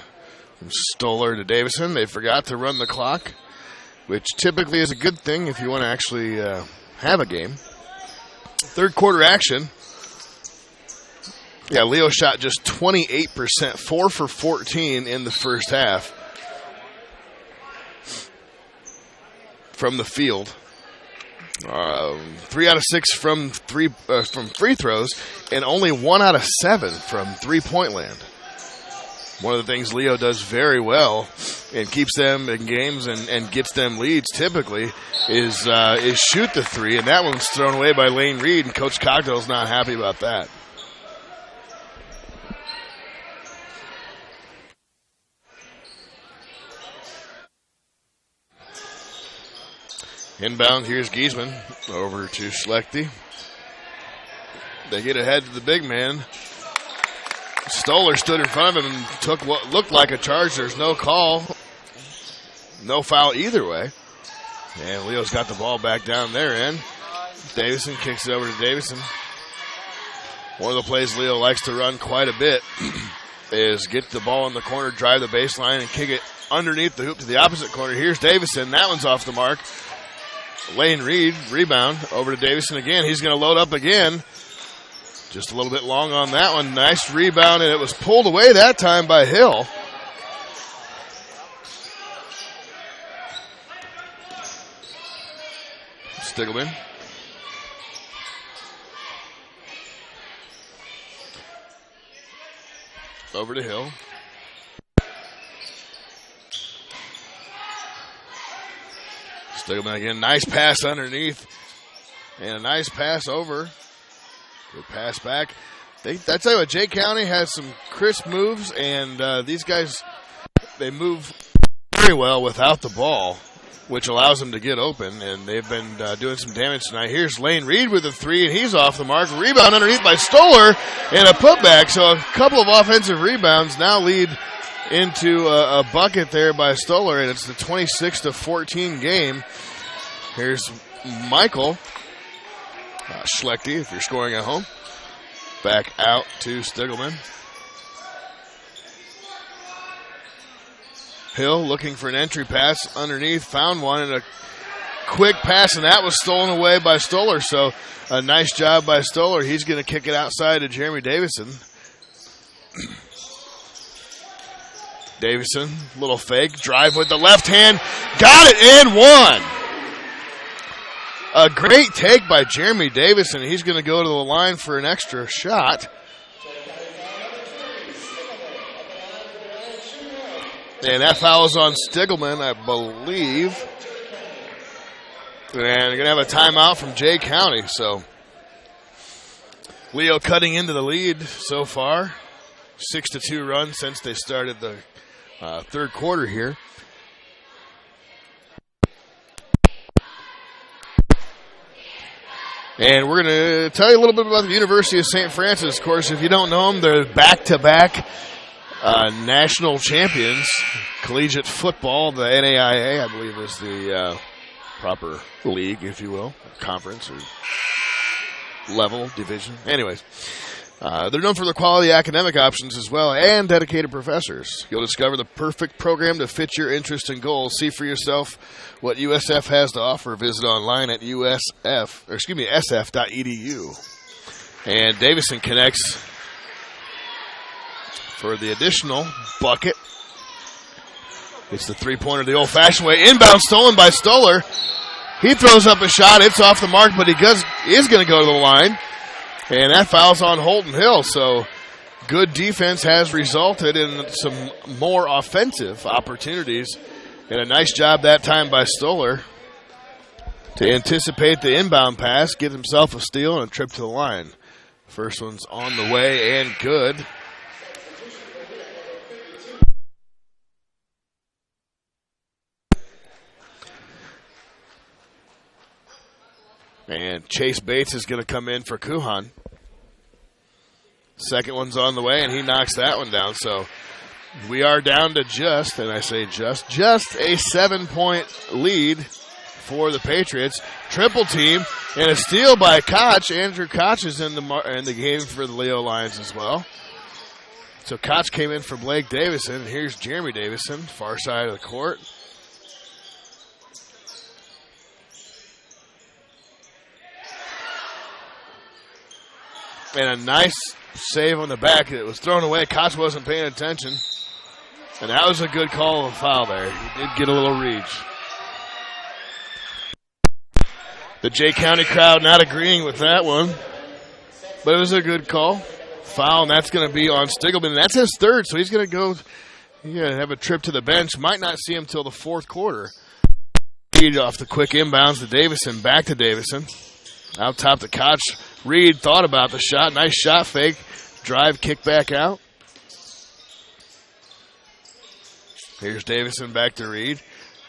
from Stoller to Davison. They forgot to run the clock, which typically is a good thing if you want to actually have a game. Third quarter action. Yeah, Leo shot just 28%, 4 for 14 in the first half from the field. 3 out of 6 from free throws, and only 1 out of 7 from 3-point land. One of the things Leo does very well and keeps them in games and gets them leads typically is shoot the 3, and that one's thrown away by Lane Reed, and Coach Cogdell's not happy about that. Inbound, here's Giesman over to Schlechte. They get ahead to the big man. Stoller stood in front of him and took what looked like a charge. There's no call. No foul either way. And Leo's got the ball back down their end. Davison kicks it over to Davison. One of the plays Leo likes to run quite a bit is get the ball in the corner, drive the baseline, and kick it underneath the hoop to the opposite corner. Here's Davison. That one's off the mark. Lane Reed, rebound, over to Davison again. He's going to load up again. Just a little bit long on that one. Nice rebound, and it was pulled away that time by Hill. Stiglman. Over to Hill. Stiglman again. Nice pass underneath. And a nice pass over. Good pass back. I tell you what, Jay County has some crisp moves, and these guys, they move very well without the ball, which allows them to get open, and they've been doing some damage tonight. Here's Lane Reed with a three, and he's off the mark. Rebound underneath by Stoller, and a putback. So a couple of offensive rebounds now lead into a bucket there by Stoller, and it's the 26-14 game. Here's Michael Schlechte, if you're scoring at home. Back out to Stiglman. Hill looking for an entry pass underneath, found one, and a quick pass, and that was stolen away by Stoller. So a nice job by Stoller. He's going to kick it outside to Jeremy Davison. Davison, little fake, drive with the left hand, got it and one. A great take by Jeremy Davison. He's going to go to the line for an extra shot. And that foul is on Stiglman, I believe. And they're going to have a timeout from Jay County. So Leo cutting into the lead so far. 6-2 run since they started the third quarter here. And we're going to tell you a little bit about the University of St. Francis. Of course, if you don't know them, they're back-to-back national champions. Collegiate football, the NAIA, I believe, is the proper league, if you will, conference or level, division. Anyways, they're known for their quality academic options as well and dedicated professors. You'll discover the perfect program to fit your interests and goals. See for yourself what USF has to offer. Visit online at sf.edu. And Davison connects for the additional bucket. It's the three-pointer the old-fashioned way. Inbound stolen by Stoller. He throws up a shot. It's off the mark, but he is going to go to the line. And that foul's on Holton Hill. So good defense has resulted in some more offensive opportunities. And a nice job that time by Stoller to anticipate the inbound pass, get himself a steal, and a trip to the line. First one's on the way and good. And Chase Bates is going to come in for Kuhan. Second one's on the way, and he knocks that one down. So we are down to just a 7-point lead for the Patriots. Triple team and a steal by Koch. Andrew Koch is in the game for the Leo Lions as well. So Koch came in for Blake Davison. Here's Jeremy Davison, far side of the court. And a nice save on the back. It was thrown away. Koch wasn't paying attention. And that was a good call of a foul there. He did get a little reach. The Jay County crowd not agreeing with that one. But it was a good call. Foul, and that's going to be on Stiglman. And that's his third, so he's going to go have a trip to the bench. Might not see him till the fourth quarter. Reed off the quick inbounds to Davison. Back to Davison. Out top to Koch. Reed thought about the shot. Nice shot fake. Drive, kick back out. Here's Davison back to Reed.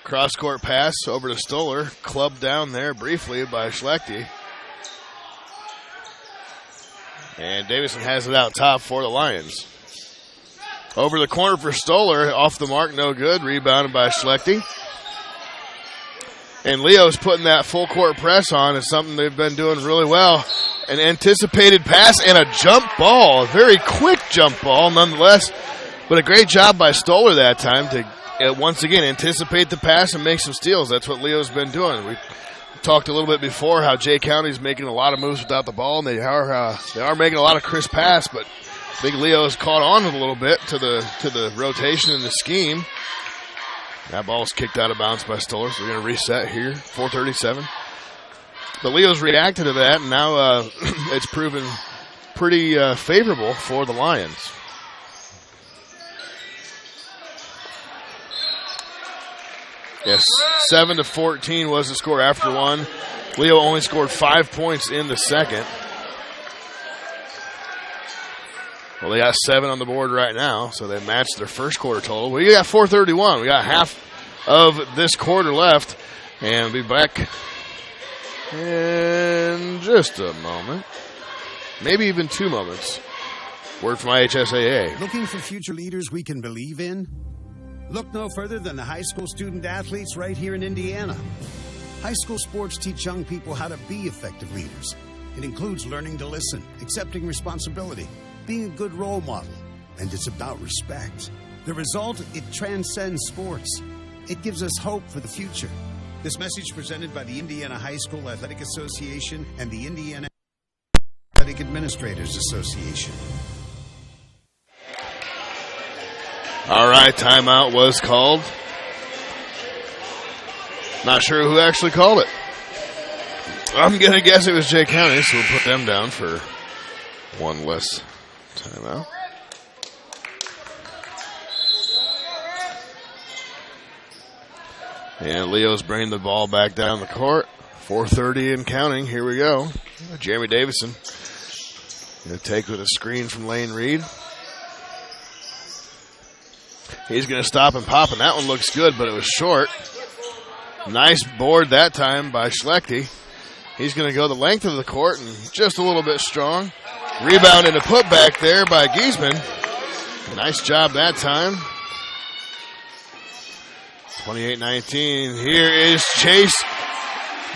Cross-court pass over to Stoller. Clubbed down there briefly by Schlechte. And Davison has it out top for the Lions. Over the corner for Stoller. Off the mark, no good. Rebounded by Schlechte. And Leo's putting that full-court press on. It's something they've been doing really well. An anticipated pass and a jump ball. A very quick jump ball, nonetheless. But a great job by Stoller that time to, once again, anticipate the pass and make some steals. That's what Leo's been doing. We talked a little bit before how Jay County's making a lot of moves without the ball, and they are making a lot of crisp pass, but I think Leo's caught on a little bit to the rotation and the scheme. That ball's kicked out of bounds by Stoller, so we're going to reset here, 4:37. But Leo's reacted to that, and now it's proven pretty favorable for the Lions. Yes, 7-14 was the score after one. Leo only scored 5 points in the second. Well, they got 7 on the board right now, so they matched their first quarter total. We got 4:31. We got half of this quarter left, and we'll be back in just a moment. Maybe even 2 moments. Word from IHSAA. Looking for future leaders we can believe in? Look no further than the high school student athletes right here in Indiana. High school sports teach young people how to be effective leaders. It includes learning to listen, accepting responsibility, being a good role model, and it's about respect. The result, it transcends sports. It gives us hope for the future. This message presented by the Indiana High School Athletic Association and the Indiana Athletic Administrators Association. All right, timeout was called. Not sure who actually called it. I'm going to guess it was Jay County, so we'll put them down for one less timeout. And Leo's bringing the ball back down the court. 4:30 and counting. Here we go. Jeremy Davison going to take with a screen from Lane Reed. He's going to stop and pop, and that one looks good, but it was short. Nice board that time by Schlechte. He's going to go the length of the court and just a little bit strong. Rebound and a putback there by Giesman. Nice job that time. 28-19. Here is Chase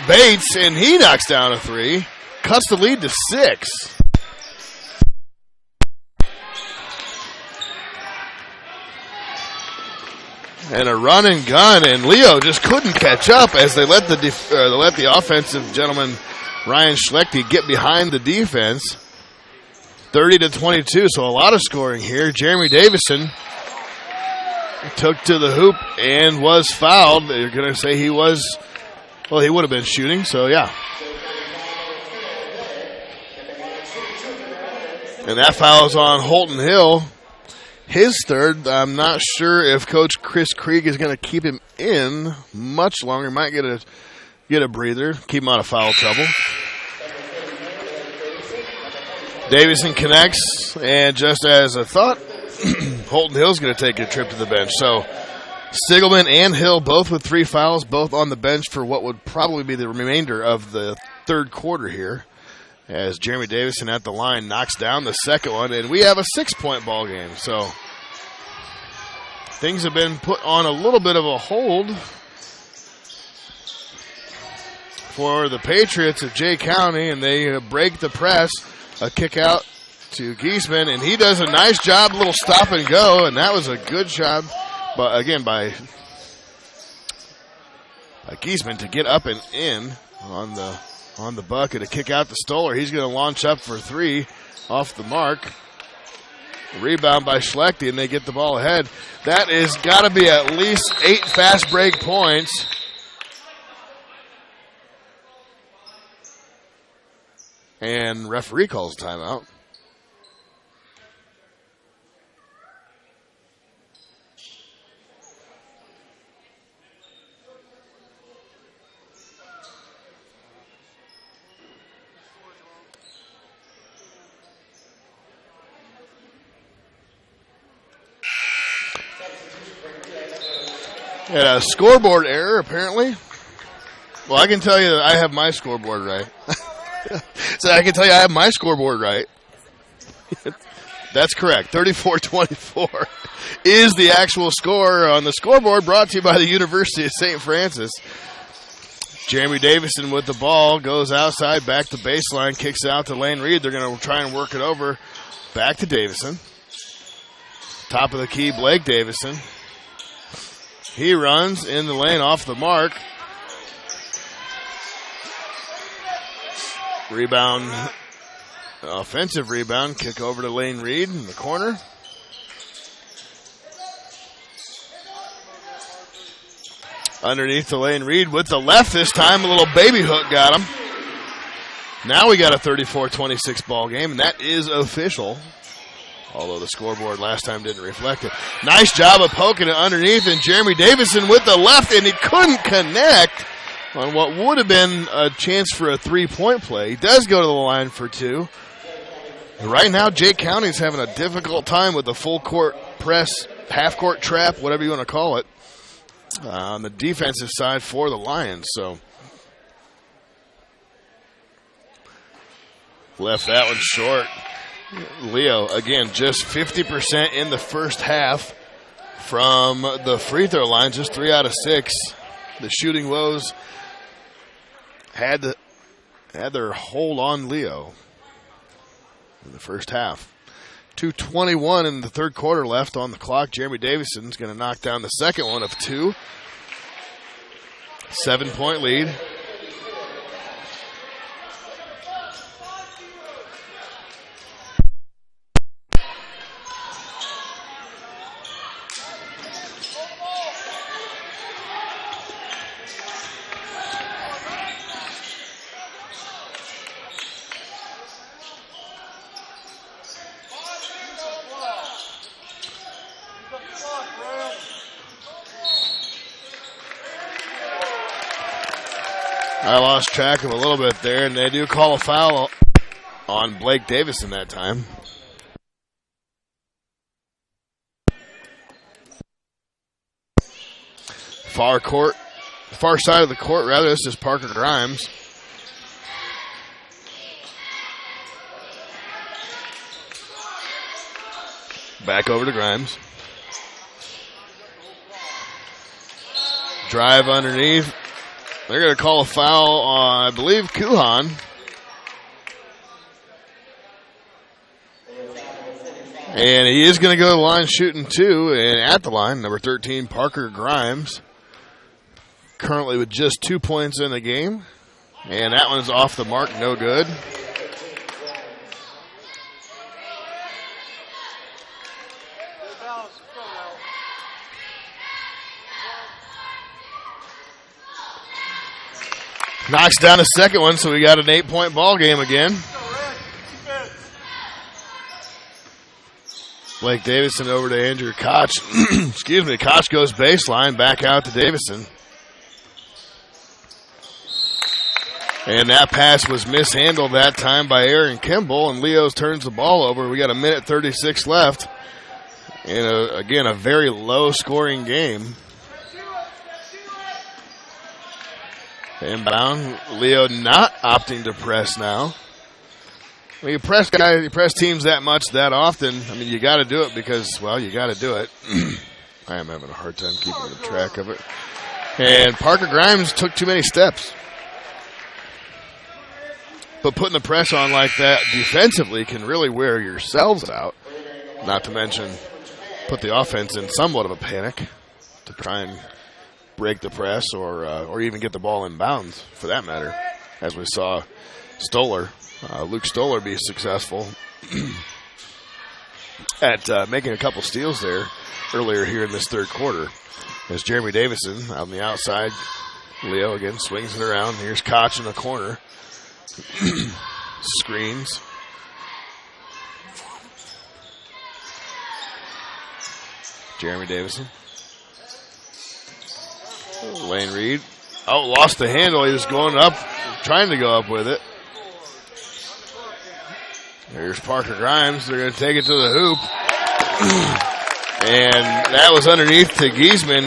Bates, and he knocks down a 3. Cuts the lead to 6. And a run and gun, and Leo just couldn't catch up as they let the offensive gentleman Ryan Schlechte get behind the defense. 30-22, so a lot of scoring here. Jeremy Davison took to the hoop and was fouled. They're going to say he would have been shooting, so yeah. And that foul is on Holton Hill. His third. I'm not sure if Coach Chris Krieg is going to keep him in much longer. Might get a breather, keep him out of foul trouble. Davison connects, and just as I thought, Holton Hill's going to take a trip to the bench. So Stiegelman and Hill both with 3 fouls, both on the bench for what would probably be the remainder of the third quarter here. As Jeremy Davison at the line knocks down the second one, and we have a 6-point ball game. So things have been put on a little bit of a hold for the Patriots of Jay County, and they break the press. A kick out to Giesman, and he does a nice job, little stop and go, and that was a good job, but again by Giesman to get up and in on the bucket. A kick out to Stoller. He's going to launch up for 3 off the mark. Rebound by Schlechte, and they get the ball ahead. That is got to be at least 8 fast break points. And referee calls timeout. Had a scoreboard error, apparently. Well, I can tell you that I have my scoreboard right. So I can tell you I have my scoreboard right. That's correct. 34-24 is the actual score on the scoreboard, brought to you by the University of St. Francis. Jeremy Davison with the ball, goes outside, back to baseline, kicks out to Lane Reed. They're going to try and work it over. Back to Davison. Top of the key, Blake Davison. He runs in the lane off the mark. Rebound, offensive rebound, kick over to Lane Reed in the corner. Underneath to Lane Reed with the left this time. A little baby hook got him. Now we got a 34-26 ball game, and that is official. Although the scoreboard last time didn't reflect it. Nice job of poking it underneath, and Jeremy Davison with the left, and he couldn't connect on what would have been a chance for a three-point play. He does go to the line for two. Right now, Jake County's having a difficult time with the full court press, half court trap, whatever you want to call it, on the defensive side for the Lions. So left that one short. Leo, again, just 50% in the first half from the free throw line, just 3 out of 6. The Shooting Woes had their hold on Leo in the first half. 2:21 in the third quarter left on the clock. Jeremy Davison's going to knock down the second one of 2. 7-point lead. I lost track of a little bit there, and they do call a foul on Blake Davison that time. Far side of the court, rather. This is Parker Grimes. Back over to Grimes. Drive underneath. They're going to call a foul on, I believe, Kuhan. And he is going to go to the line shooting 2. And at the line, number 13, Parker Grimes. Currently with just 2 points in the game. And that one's off the mark, no good. Knocks down the second one, so we got an 8-point ball game again. Blake Davison over to Andrew Koch. Excuse me, Koch goes baseline, back out to Davison. And that pass was mishandled that time by Aaron Kimball, and Leos turns the ball over. We got 1:36 left. And again, a very low-scoring game. Inbound, Leo not opting to press now. When you press teams that much, that often, I mean, you got to do it because, well, you got to do it. I am having a hard time keeping track of it. And Parker Grimes took too many steps. But putting the press on like that defensively can really wear yourselves out. Not to mention put the offense in somewhat of a panic to try and break the press or even get the ball in bounds, for that matter, as we saw Luke Stoller be successful at making a couple steals there earlier here in this third quarter. As Jeremy Davison on the outside, Leo again swings it around. Here's Koch in the corner. Screens. Jeremy Davison. Lane Reed. Oh, lost the handle. He was going up, trying to go up with it. There's Parker Grimes. They're going to take it to the hoop. And that was underneath to Giesman.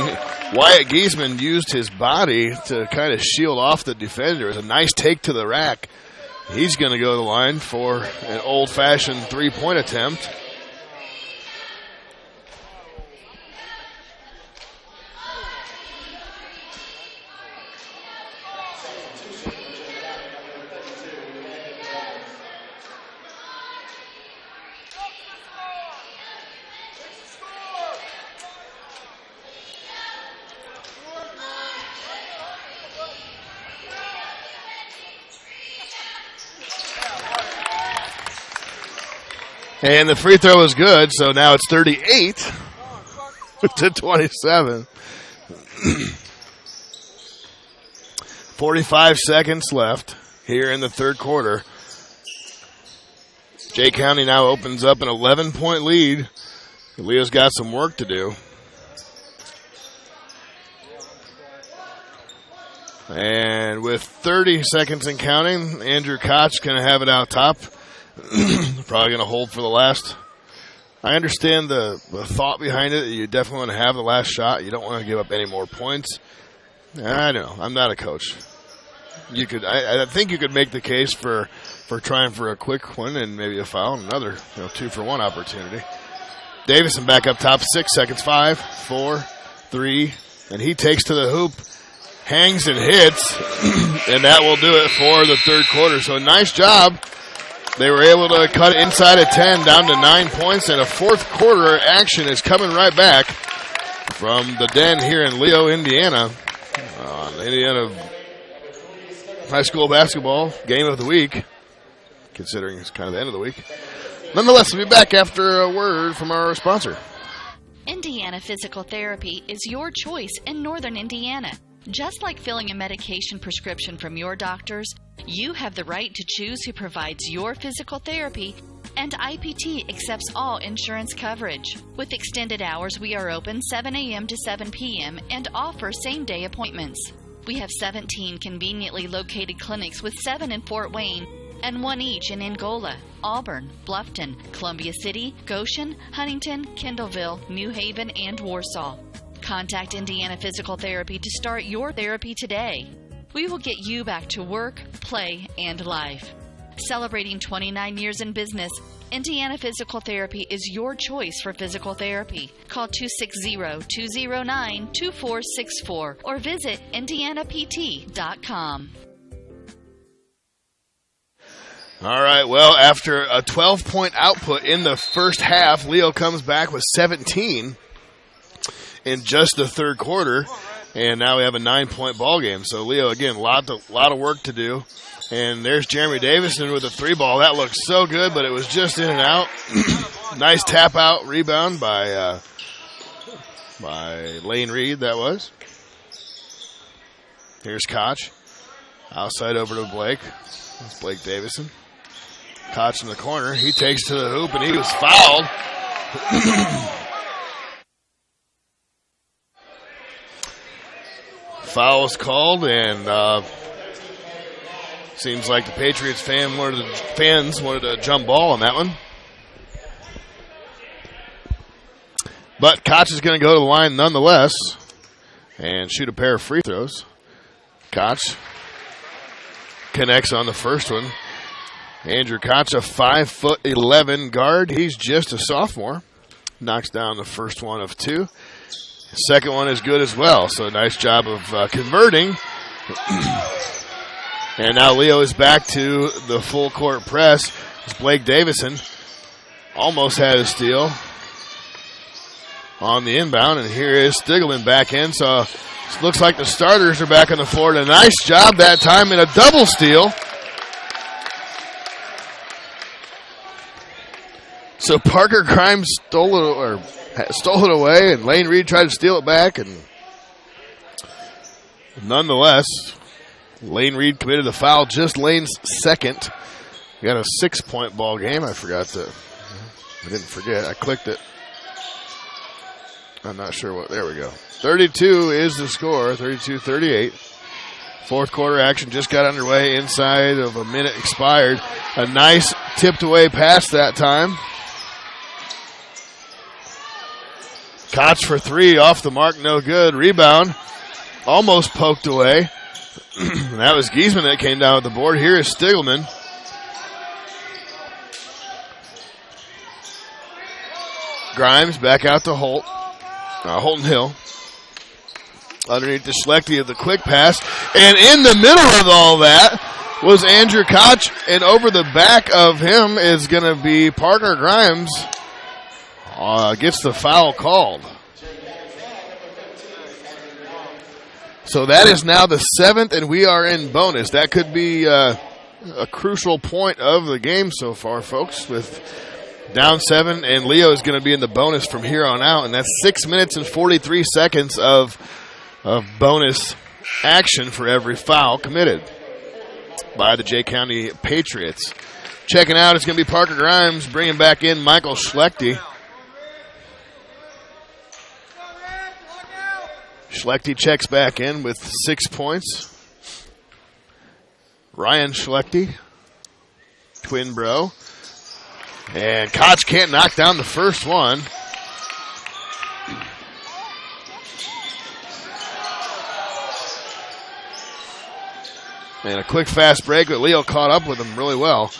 Wyatt Giesman used his body to kind of shield off the defender. It was a nice take to the rack. He's going to go to the line for an old-fashioned three-point attempt. And the free throw is good, so now it's 38 to 27. 45 seconds left here in the third quarter. Jay County now opens up an 11-point lead. Leo's got some work to do. And with 30 seconds and counting, Andrew Koch going to have it out top. Probably going to hold for the last. I understand the thought behind it. You definitely want to have the last shot. You don't want to give up any more points. I don't know. I'm not a coach. You could. I think you could make the case for trying for a quick one and maybe a foul and another 2-for-1 opportunity. Davison back up top. 6 seconds. 5, 4, 3, and he takes to the hoop, hangs and hits, and that will do it for the third quarter. So nice job. They were able to cut inside of 10 down to 9 points, and a fourth quarter action is coming right back from the Den here in Leo, Indiana. Indiana High School Basketball Game of the Week, considering it's kind of the end of the week. Nonetheless, we'll be back after a word from our sponsor. Indiana Physical Therapy is your choice in Northern Indiana. Just like filling a medication prescription from your doctors, you have the right to choose who provides your physical therapy, and IPT accepts all insurance coverage. With extended hours, we are open 7 a.m. to 7 p.m. and offer same-day appointments. We have 17 conveniently located clinics with 7 in Fort Wayne and 1 each in Angola, Auburn, Bluffton, Columbia City, Goshen, Huntington, Kendallville, New Haven, and Warsaw. Contact Indiana Physical Therapy to start your therapy today. We will get you back to work, play, and life. Celebrating 29 years in business, Indiana Physical Therapy is your choice for physical therapy. Call 260-209-2464 or visit indianapt.com. All right, well, after a 12-point output in the first half, Leo comes back with 17 in just the third quarter, and now we have a 9-point ball game. So Leo, again, a lot of work to do. And there's Jeremy Davison with a 3-ball. That looked so good, but it was just in and out. Nice tap out rebound by Lane Reed. That was. Here's Koch. Outside over to Blake. That's Blake Davison. Koch in the corner. He takes to the hoop, and he was fouled. Foul was called, and seems like the Patriots fans wanted a jump ball on that one. But Koch is going to go to the line nonetheless and shoot a pair of free throws. Koch connects on the first one. Andrew Koch, a 5'11" guard. He's just a sophomore. Knocks down the first one of 2. Second one is good as well. So nice job of converting. And now Leo is back to the full court press. It's Blake Davison. Almost had a steal on the inbound. And here is Stiglman back in. So it looks like the starters are back on the floor. And a nice job that time in a double steal. So Parker Grimes stole it away, and Lane Reed tried to steal it back, and nonetheless, Lane Reed committed a foul, just Lane's second. We got a 6-point ball game. I didn't forget. I clicked it. I'm not sure what. There we go. 32 is the score. 32-38. Fourth quarter action just got underway. Inside of a minute expired. A nice tipped away pass that time. Koch for three, off the mark, no good. Rebound, almost poked away. That was Giesman that came down with the board. Here is Stiegelman. Grimes back out to Holton Hill. Underneath the Schlechte of the quick pass. And in the middle of all that was Andrew Koch. And over the back of him is going to be Parker Grimes. Gets the foul called. So that is now the 7th, and we are in bonus. That could be a crucial point of the game so far, folks, with down 7, and Leo is going to be in the bonus from here on out, and that's 6 minutes and 43 seconds of bonus action for every foul committed by the Jay County Patriots. Checking out is going to be Parker Grimes, bringing back in Michael Schlechte. Schlechte checks back in with 6 points. Ryan Schlechte, twin bro. And Koch can't knock down the first one. And a quick fast break, but Leo caught up with him really well.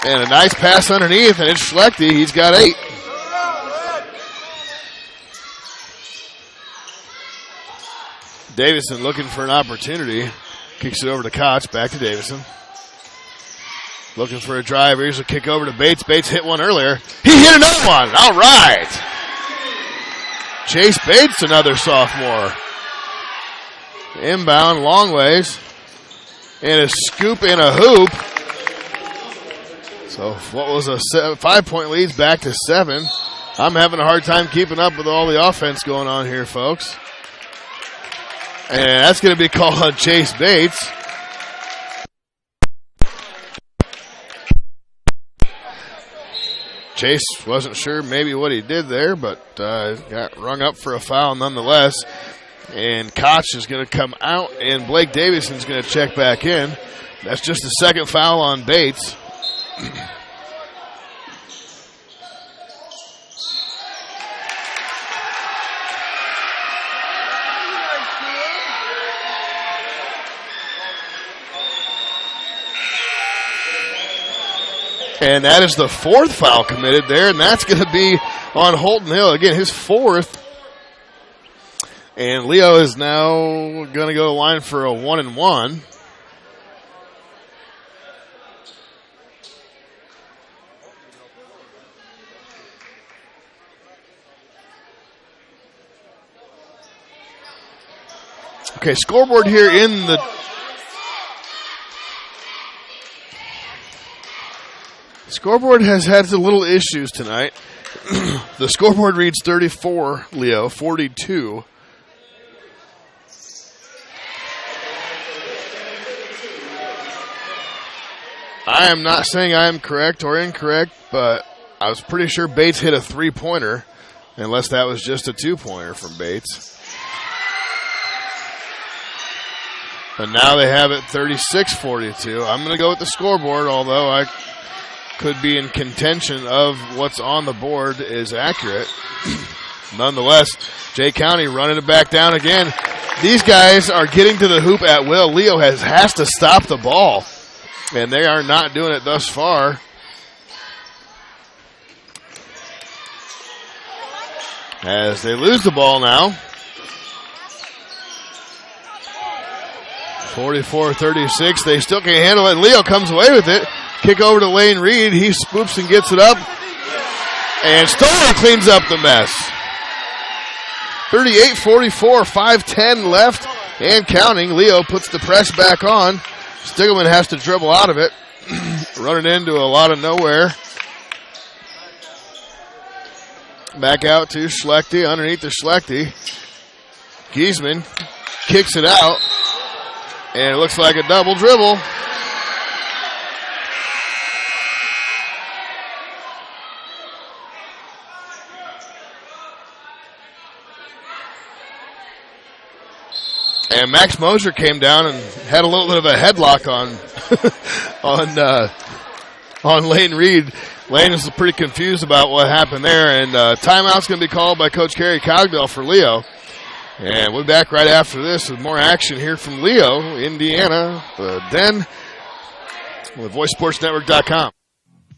And a nice pass underneath, and it's Schlechte. He's got 8. Davison looking for an opportunity. Kicks it over to Koch. Back to Davison. Looking for a drive. Here's a kick over to Bates. Bates hit one earlier. He hit another one. All right. Chase Bates, another sophomore. Inbound, long ways. And a scoop and a hoop. So what was a 5-point lead back to 7. I'm having a hard time keeping up with all the offense going on here, folks. And that's going to be called on Chase Bates. Chase wasn't sure maybe what he did there, but got rung up for a foul nonetheless. And Koch is going to come out, and Blake Davison is going to check back in. That's just the second foul on Bates. And that is the 4th foul committed there, and that's going to be on Holton Hill. Again, his 4th. And Leo is now going to go to line for a 1-and-1. Okay, scoreboard here in the... Scoreboard has had a little issues tonight. The scoreboard reads 34, Leo, 42. I am not saying I am correct or incorrect, but I was pretty sure Bates hit a 3-pointer, unless that was just a 2-pointer from Bates. And now they have it 36-42. I'm going to go with the scoreboard, although I could be in contention of what's on the board is accurate. Nonetheless, Jay County running it back down again. These guys are getting to the hoop at will. Leo has to stop the ball, and they are not doing it thus far. As they lose the ball now. 44-36. They still can't handle it. Leo comes away with it. Kick over to Lane Reed. He spoops and gets it up. And Stoller cleans up the mess. 38-44, 5:10 left and counting. Leo puts the press back on. Stiegelman has to dribble out of it. Running into a lot of nowhere. Back out to Schlechte, underneath the Schlechte. Giesman kicks it out. And it looks like a double dribble. And Max Mosier came down and had a little bit of a headlock on on Lane Reed. Lane is pretty confused about what happened there, and timeout's going to be called by Coach Kerry Cogdell for Leo. And we'll be back right after this with more action here from Leo, Indiana, the Den, with VoiceSportsNetwork.com.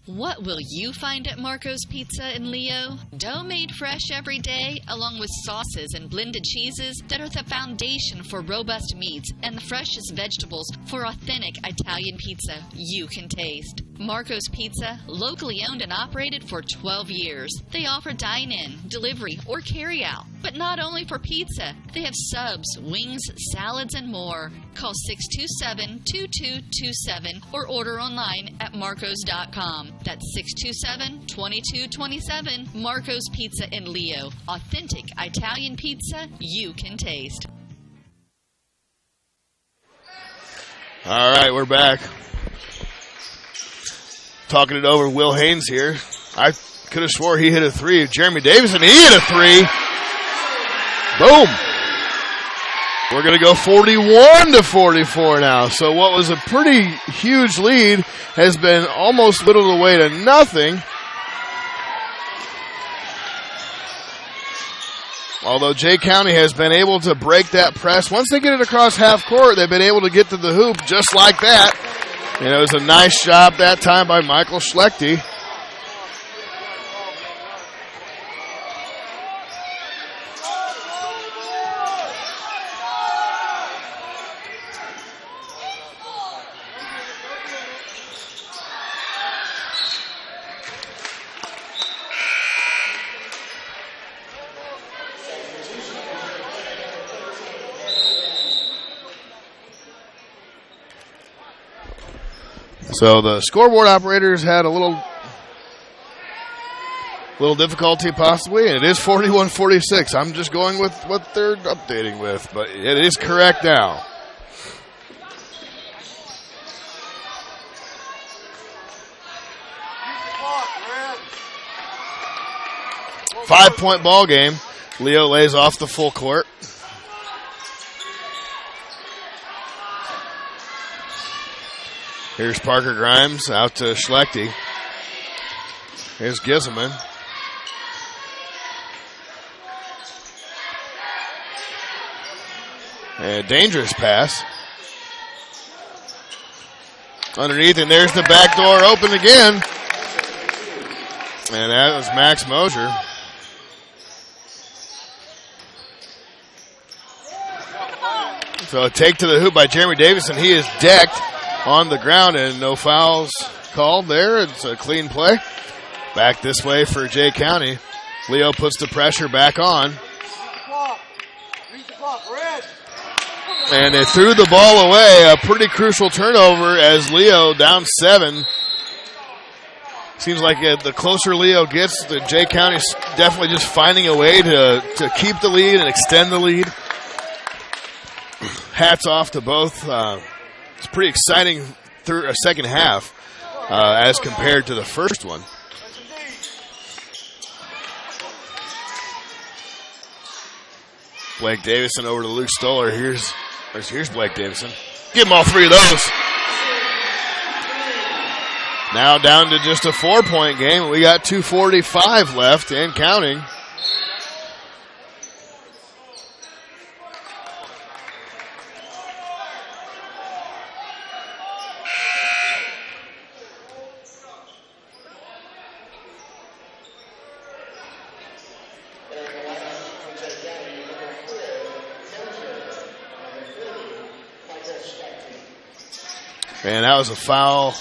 What will you find at Marco's Pizza in Leo? Dough made fresh every day, along with sauces and blended cheeses that are the foundation for robust meats and the freshest vegetables for authentic Italian pizza you can taste. Marco's Pizza, locally owned and operated for 12 years. They offer dine-in, delivery, or carry-out. But not only for pizza, they have subs, wings, salads, and more. Call 627-2227 or order online at marcos.com. That's 627-2227. Marco's Pizza in Leo. Authentic Italian pizza you can taste. All right, we're back. Talking it over, Will Haynes here. I could have swore he hit a three. Jeremy Davison, he hit a three. Boom. We're going to go 41-44 now. So what was a pretty huge lead has been almost whittled away to nothing. Although Jay County has been able to break that press. Once they get it across half court, they've been able to get to the hoop just like that. And it was a nice job that time by Michael Schlechte. So the scoreboard operators had a little difficulty possibly, and it is 41-46. I'm just going with what they're updating with, but it is correct now. Five-point ball game. Leo lays off the full court. Here's Parker Grimes out to Schlechte. Here's Giselman. And a dangerous pass. Underneath, and there's the back door open again. And that was Max Mosier. So a take to the hoop by Jeremy Davison. He is decked on the ground, and no fouls called there. It's a clean play. Back this way for Jay County. Leo puts the pressure back on. And they threw the ball away. A pretty crucial turnover as Leo down 7. Seems like the closer Leo gets, the Jay County's definitely just finding a way to keep the lead and extend the lead. Hats off to both. It's pretty exciting through a second half as compared to the first one. Blake Davison over to Luke Stoller. Here's Blake Davison. Give him all three of those. Now down to just a 4-point game. We got 2:45 left and counting. And that was a foul.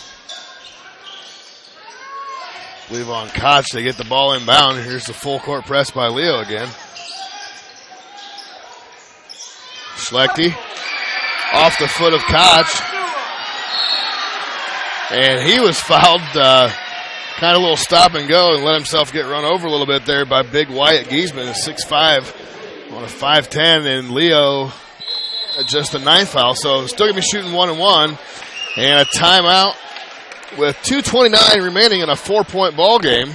I believe on Koch. They get the ball inbound. Here's the full court press by Leo again. Schlechte off the foot of Koch. And he was fouled, kind of a little stop and go, and let himself get run over a little bit there by big Wyatt Giesman, a 6'5", on a 5'10", and Leo just the 9th foul. So still going to be shooting 1-1. And a timeout with 2:29 remaining in a 4-point ball game.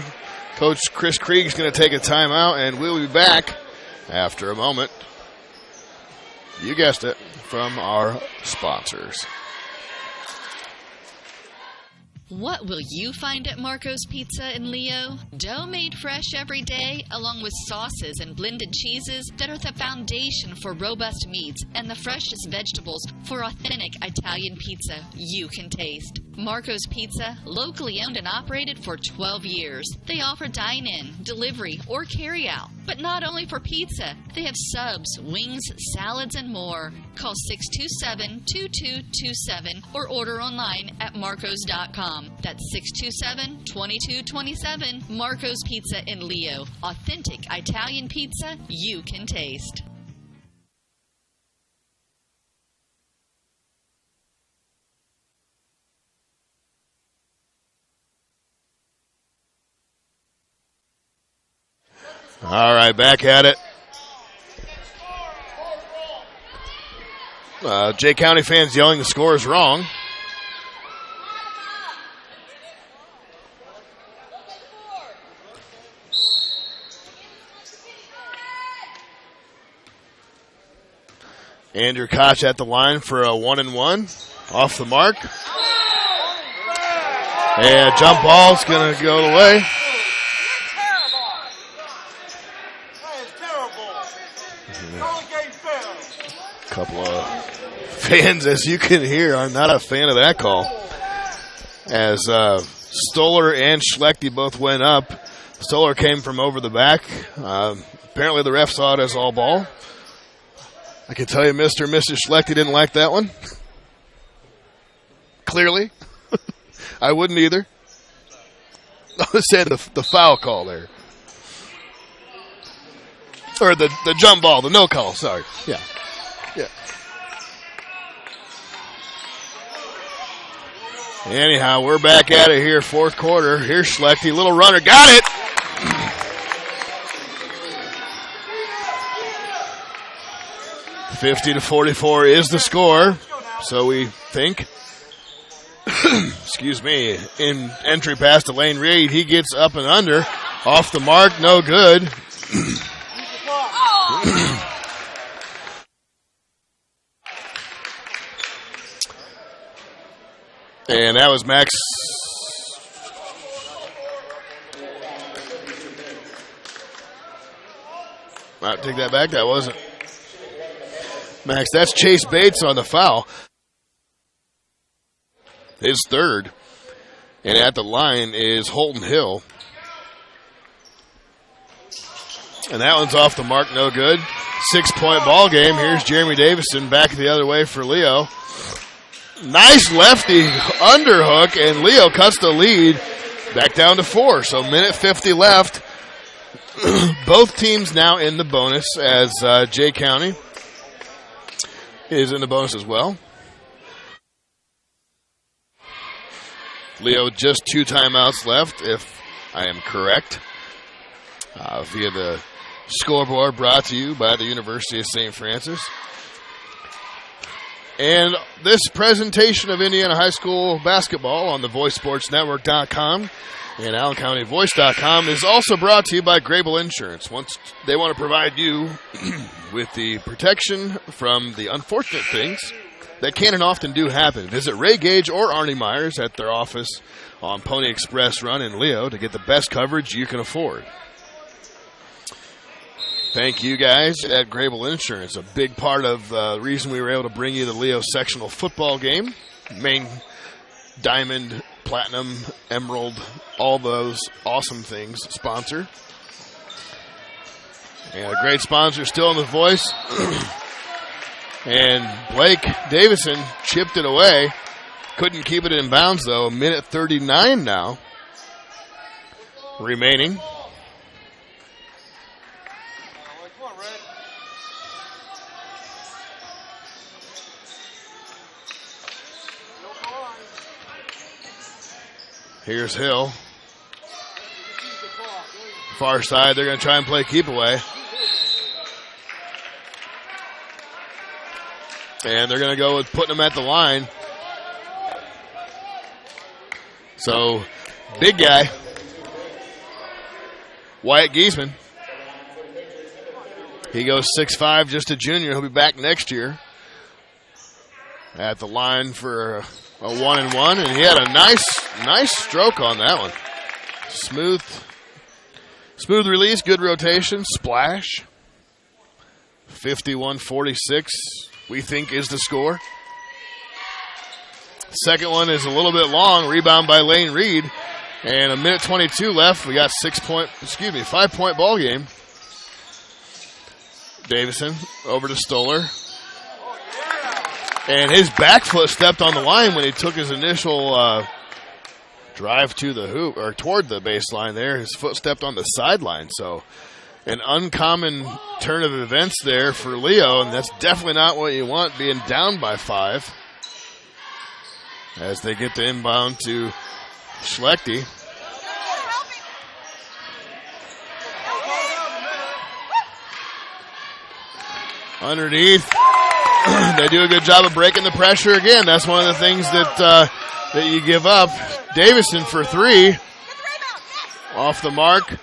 Coach Chris Krieg's going to take a timeout, and we'll be back after a moment. You guessed it, from our sponsors. What will you find at Marco's Pizza in Leo? Dough made fresh every day, along with sauces and blended cheeses that are the foundation for robust meats and the freshest vegetables for authentic Italian pizza you can taste. Marco's Pizza, locally owned and operated for 12 years. They offer dine-in, delivery, or carry-out. But not only for pizza, they have subs, wings, salads, and more. Call 627-2227 or order online at marcos.com. That's 627-2227. Marco's Pizza in Leo. Authentic Italian pizza you can taste. All right, back at it. Jay County fans yelling the score is wrong. Andrew Koch at the line for a 1-and-1. Off the mark. And jump ball's going to go away. Couple of fans, as you can hear, are not a fan of that call. As Stoller and Schlechte both went up. Stoller came from over the back. Apparently the ref saw it as all ball. I can tell you Mr. and Mrs. Schlechte didn't like that one. Clearly. I wouldn't either. I said the foul call there. Or the jump ball, the no call, sorry. Yeah. Anyhow, we're back at it here, fourth quarter. Here's Schlechte, little runner, got it! $50-44 is the score, so we think. Excuse me, in entry pass to Lane Reed, he gets up and under. Off the mark, no good. And that was Max. I'll take that back. That wasn't Max. That's Chase Bates on the foul. His third. And at the line is Holton Hill. And that one's off the mark. No good. 6-point ball game. Here's Jeremy Davison back the other way for Leo. Nice lefty underhook, and Leo cuts the lead back down to 4. So minute 50 left. Both teams now in the bonus as Jay County is in the bonus as well. Leo just 2 timeouts left, if I am correct, via the scoreboard brought to you by the University of St. Francis. And this presentation of Indiana High School basketball on the VoiceSportsNetwork.com and AllenCountyVoice.com is also brought to you by Grable Insurance. Once they want to provide you with the protection from the unfortunate things that can and often do happen. Visit Ray Gage or Arnie Myers at their office on Pony Express Run in Leo to get the best coverage you can afford. Thank you guys at Grable Insurance, a big part of the reason we were able to bring you the Leo sectional football game. Main diamond, platinum, emerald, all those awesome things sponsor. And a great sponsor still in the voice. And Blake Davison chipped it away. Couldn't keep it in bounds, though. 1:39 now remaining. Here's Hill. Far side, they're going to try and play keep away. And they're going to go with putting him at the line. So, big guy. Wyatt Giesman. He goes 6'5", just a junior. He'll be back next year. at the line for a 1-and-1, and he had a nice stroke on that one. Smooth release, good rotation, splash. 51-46, we think, is the score. Second one is a little bit long, rebound by Lane Reed, and a minute 22 left. We got 5-point ball game. Davison over to Stoller. And his back foot stepped on the line when he took his initial drive to the hoop, or toward the baseline there. His foot stepped on the sideline. So an uncommon turn of events there for Leo, and that's definitely not what you want, being down by 5. As they get the inbound to Schlechte. Underneath. They do a good job of breaking the pressure again. That's one of the things that you give up. Davison for 3. Off the mark.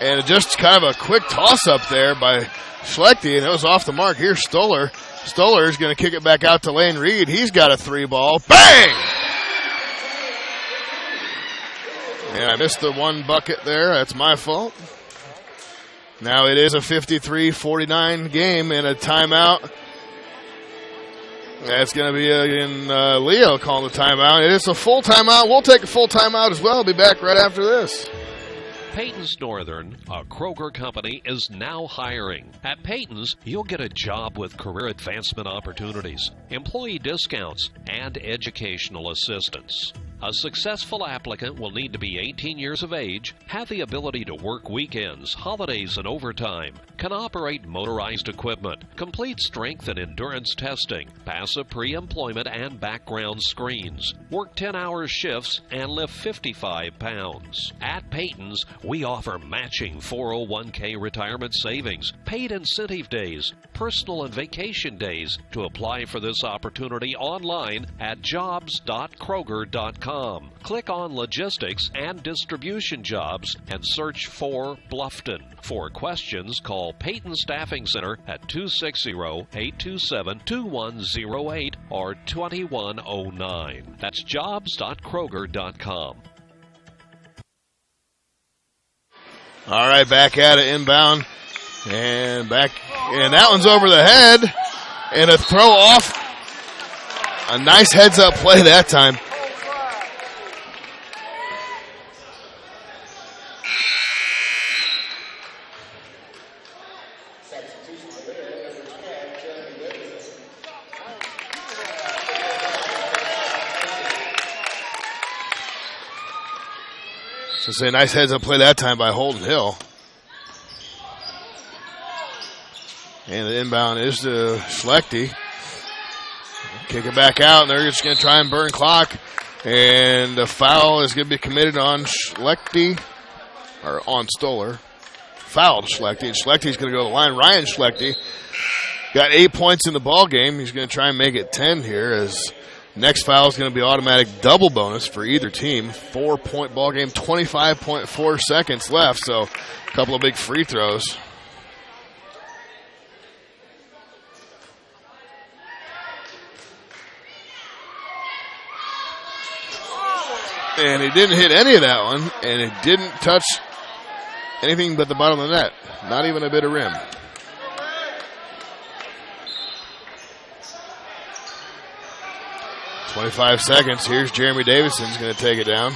And just kind of a quick toss-up there by Schlechte, and it was off the mark. Here's Stoller. Stoller is going to kick it back out to Lane Reed. He's got a 3 ball. Bang! And I missed the one bucket there. That's my fault. Now it is a 53-49 game and a timeout. That's going to be Leo calling the timeout. It is a full timeout. We'll take a full timeout as well. I'll be back right after this. Peyton's Northern, a Kroger company, is now hiring. At Peyton's, you'll get a job with career advancement opportunities, employee discounts, and educational assistance. A successful applicant will need to be 18 years of age, have the ability to work weekends, holidays, and overtime, can operate motorized equipment, complete strength and endurance testing, pass a pre-employment and background screens, work 10-hour shifts, and lift 55 pounds. At Peyton's, we offer matching 401k retirement savings, paid incentive days, personal and vacation days. To apply for this opportunity online at jobs.kroger.com. Click on Logistics and Distribution Jobs and search for Bluffton. For questions, call Peyton Staffing Center at 260-827-2108 or 2109. That's jobs.kroger.com. All right, back at it, inbound. And that one's over the head. And a throw off. A nice heads-up play that time. So say nice heads-up play that time by Holden Hill. And the inbound is to Schlechte. Kick it back out, and they're just going to try and burn clock. And the foul is going to be committed on Schlechte, or on Stoller. Fouled Schlechte, and Schlechte's going to go to the line. Ryan Schlechte got 8 points in the ball game. He's going to try and make it 10 here, as next foul is going to be automatic double bonus for either team. 4-point ball game, 25.4 seconds left, so a couple of big free throws. And he didn't hit any of that one, and it didn't touch anything but the bottom of the net. Not even a bit of rim. .25 seconds. Here's Jeremy Davidson's going to take it down.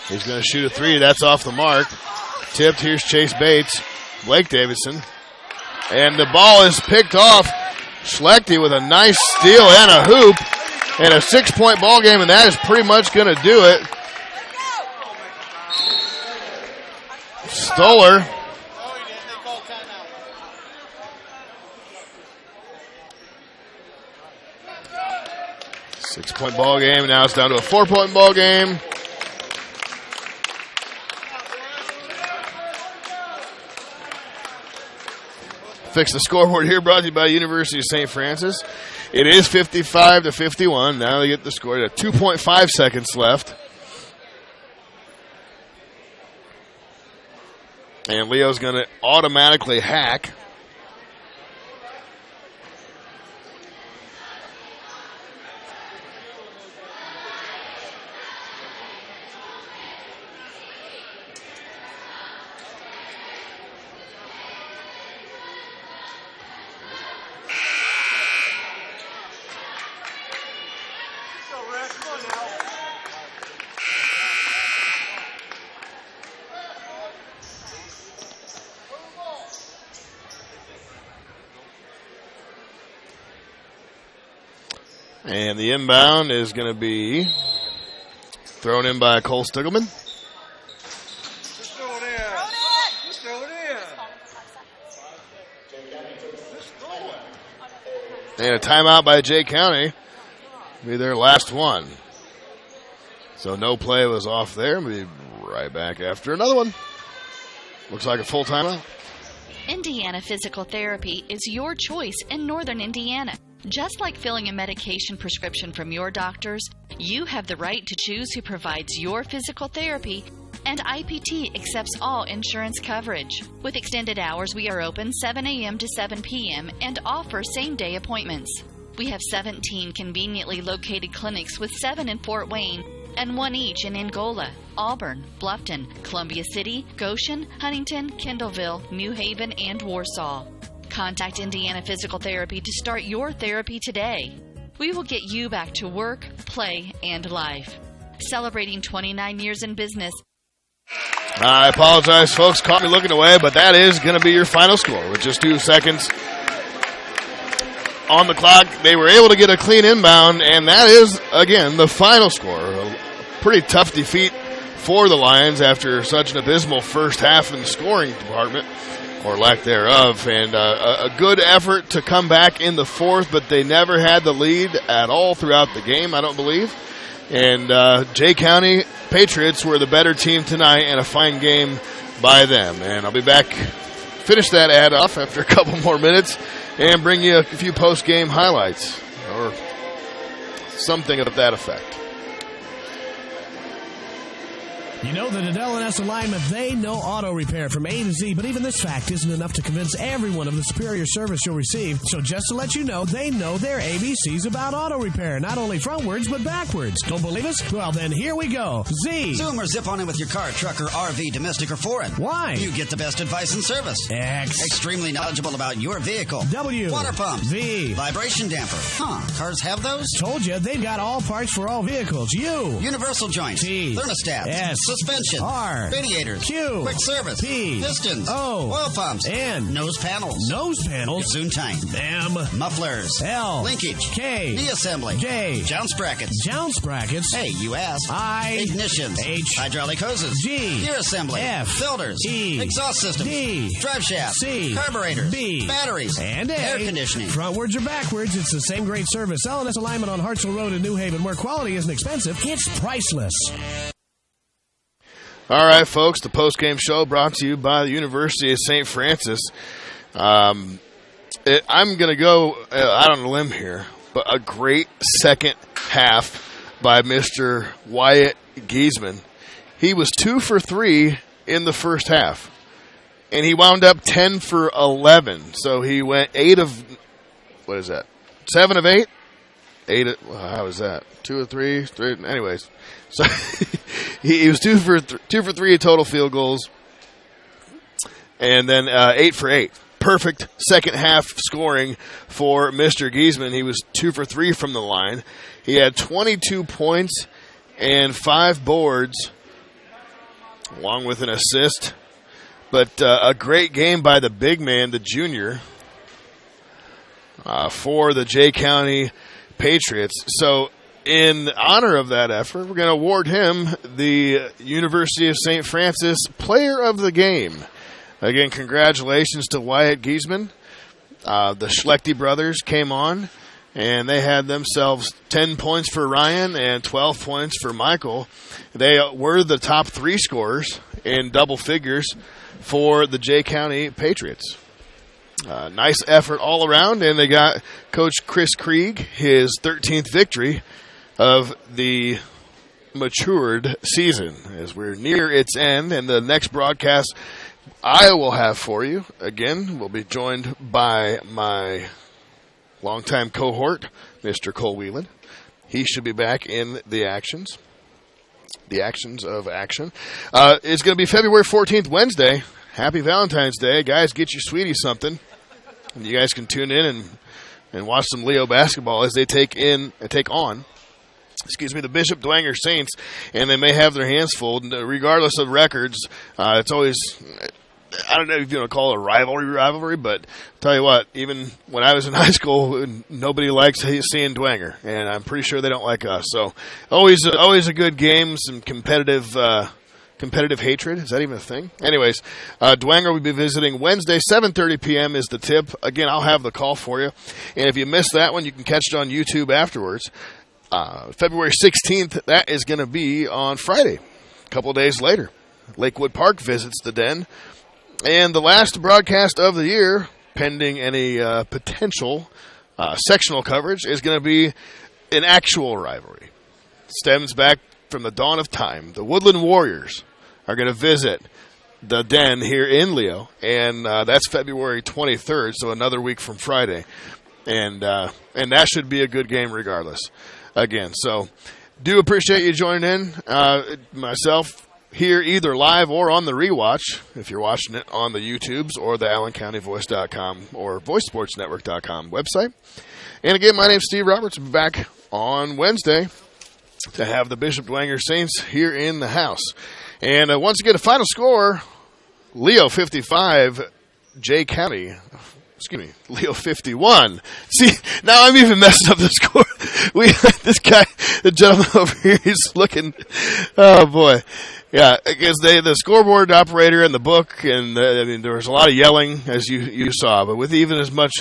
He's going to shoot a 3. That's off the mark. Tipped. Here's Chase Bates. Blake Davidson. And the ball is picked off. Schlechte with a nice steal and a hoop. And a 6-point ball game, and that is pretty much going to do it. Stoller. Six-point ball game. Now it's down to a 4-point ball game. Fix the scoreboard here, brought to you by University of St. Francis. It is 55-51. Now they get the score at 2.5 seconds left. And Leo's going to automatically hack. And the inbound is going to be thrown in by Cole Stiglman. Just throw it in. Just throw it in. And a timeout by Jay County. Be their last one. So no play was off there. We'll be right back after another one. Looks like a full timeout. Indiana Physical Therapy is your choice in Northern Indiana. Just like filling a medication prescription from your doctors, you have the right to choose who provides your physical therapy, and IPT accepts all insurance coverage. With extended hours, we are open 7 a.m. to 7 p.m. and offer same-day appointments. We have 17 conveniently located clinics with 7 in Fort Wayne and 1 each in Angola, Auburn, Bluffton, Columbia City, Goshen, Huntington, Kendallville, New Haven, and Warsaw. Contact Indiana Physical Therapy to start your therapy today. We will get you back to work, play, and life. Celebrating 29 years in business. I apologize, folks. Caught me looking away, but that is going to be your final score with just 2 seconds on the clock. They were able to get a clean inbound, and that is, again, the final score. A pretty tough defeat for the Lions after such an abysmal first half in the scoring department, or lack thereof, and a good effort to come back in the fourth, but they never had the lead at all throughout the game, I don't believe. And Jay County Patriots were the better team tonight, and a fine game by them. And I'll be back, finish that ad off after a couple more minutes, and bring you a few post-game highlights, or something of that effect. You know that at L&S Alignment, they know auto repair from A to Z, but even this fact isn't enough to convince everyone of the superior service you'll receive. So just to let you know, they know their ABCs about auto repair, not only frontwards, but backwards. Don't believe us? Well, then here we go. Z. Zoom or zip on in with your car, truck, or RV, domestic or foreign. Y. You get the best advice and service. X. Extremely knowledgeable about your vehicle. W. Water pump. V. Vibration damper. Cars have those? Told you, they've got all parts for all vehicles. U. Universal joints. T. Thermostats. S. Suspension. R. Radiators. Q. Quick service. P. Pistons. O. Oil pumps. N. Nose panels. Nose panels. Zoom M. Mufflers. L. Linkage. K. Knee assembly. J. Jounce brackets. Jounce brackets. Hey, you asked. I. Ignitions. H. Hydraulic hoses. G. Gear assembly. F. Filters. E. Exhaust systems. D. Drive shafts. C. Carburetors. B. Batteries. And A. Air conditioning. Frontwards or backwards, it's the same great service. L&S Alignment on Hartsville Road in New Haven, where quality isn't expensive, it's priceless. All right, folks, the post-game show brought to you by the University of St. Francis. I'm going to go out on a limb here, but a great second half by Mr. Wyatt Giesman. He was 2 for 3 in the first half, and he wound up 10 for 11. So he went 8 of, what is that, 7 of 8? 8 of, well, how was that? 2 of 3? Anyways. So he was 2 for 3 total field goals, and then 8 for 8. Perfect second half scoring for Mr. Giesman. He was 2 for 3 from the line. He had 22 points and 5 boards, along with an assist. But a great game by the big man, the junior, for the Jay County Patriots. So in honor of that effort, we're going to award him the University of St. Francis Player of the Game. Again, congratulations to Wyatt Giesman. The Schlechte brothers came on, and they had themselves 10 points for Ryan and 12 points for Michael. They were the top 3 scorers in double figures for the Jay County Patriots. Nice effort all around, and they got Coach Chris Krieg his 13th victory of the matured season as we're near its end, and the next broadcast I will have for you, again, we'll be joined by my longtime cohort, Mr. Cole Whelan. He should be back in the actions. The actions of action. It's going to be February 14th, Wednesday. Happy Valentine's Day. Guys, get your sweetie something. And you guys can tune in and watch some Leo basketball as they take on the Bishop Dwenger Saints, and they may have their hands full. Regardless of records, it's always, I don't know if you want to call it a rivalry, but I'll tell you what, even when I was in high school, nobody likes seeing Dwenger, and I'm pretty sure they don't like us. So always a good game, some competitive hatred. Is that even a thing? Anyways, Dwenger will be visiting Wednesday, 7:30 p.m. is the tip. Again, I'll have the call for you. And if you missed that one, you can catch it on YouTube afterwards. February 16th, that is going to be on Friday, a couple days later. Lakewood Park visits the Den. And the last broadcast of the year, pending any potential sectional coverage, is going to be an actual rivalry. Stems back from the dawn of time. The Woodland Warriors are going to visit the Den here in Leo, and that's February 23rd, so another week from Friday. And that should be a good game regardless. Again, so do appreciate you joining in. Myself here either live or on the rewatch if you're watching it on the YouTubes or the AllenCountyVoice.com or VoiceSportsNetwork.com website. And again, my name's Steve Roberts. I'll be back on Wednesday to have the Bishop Dwenger Saints here in the house. And once again, the final score, Leo 55, Leo 51. See, now I'm even messing up the score. This guy, the gentleman over here, he's looking, oh boy. Yeah, because the scoreboard operator and the book, and there was a lot of yelling, as you saw, but with even as much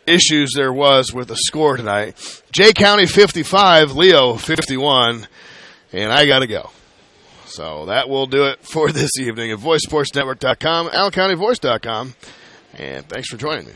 issues there was with the score tonight, Jay County 55, Leo 51, and I got to go. So that will do it for this evening at VoiceSportsNetwork.com, AllenCountyVoice.com. And thanks for joining me.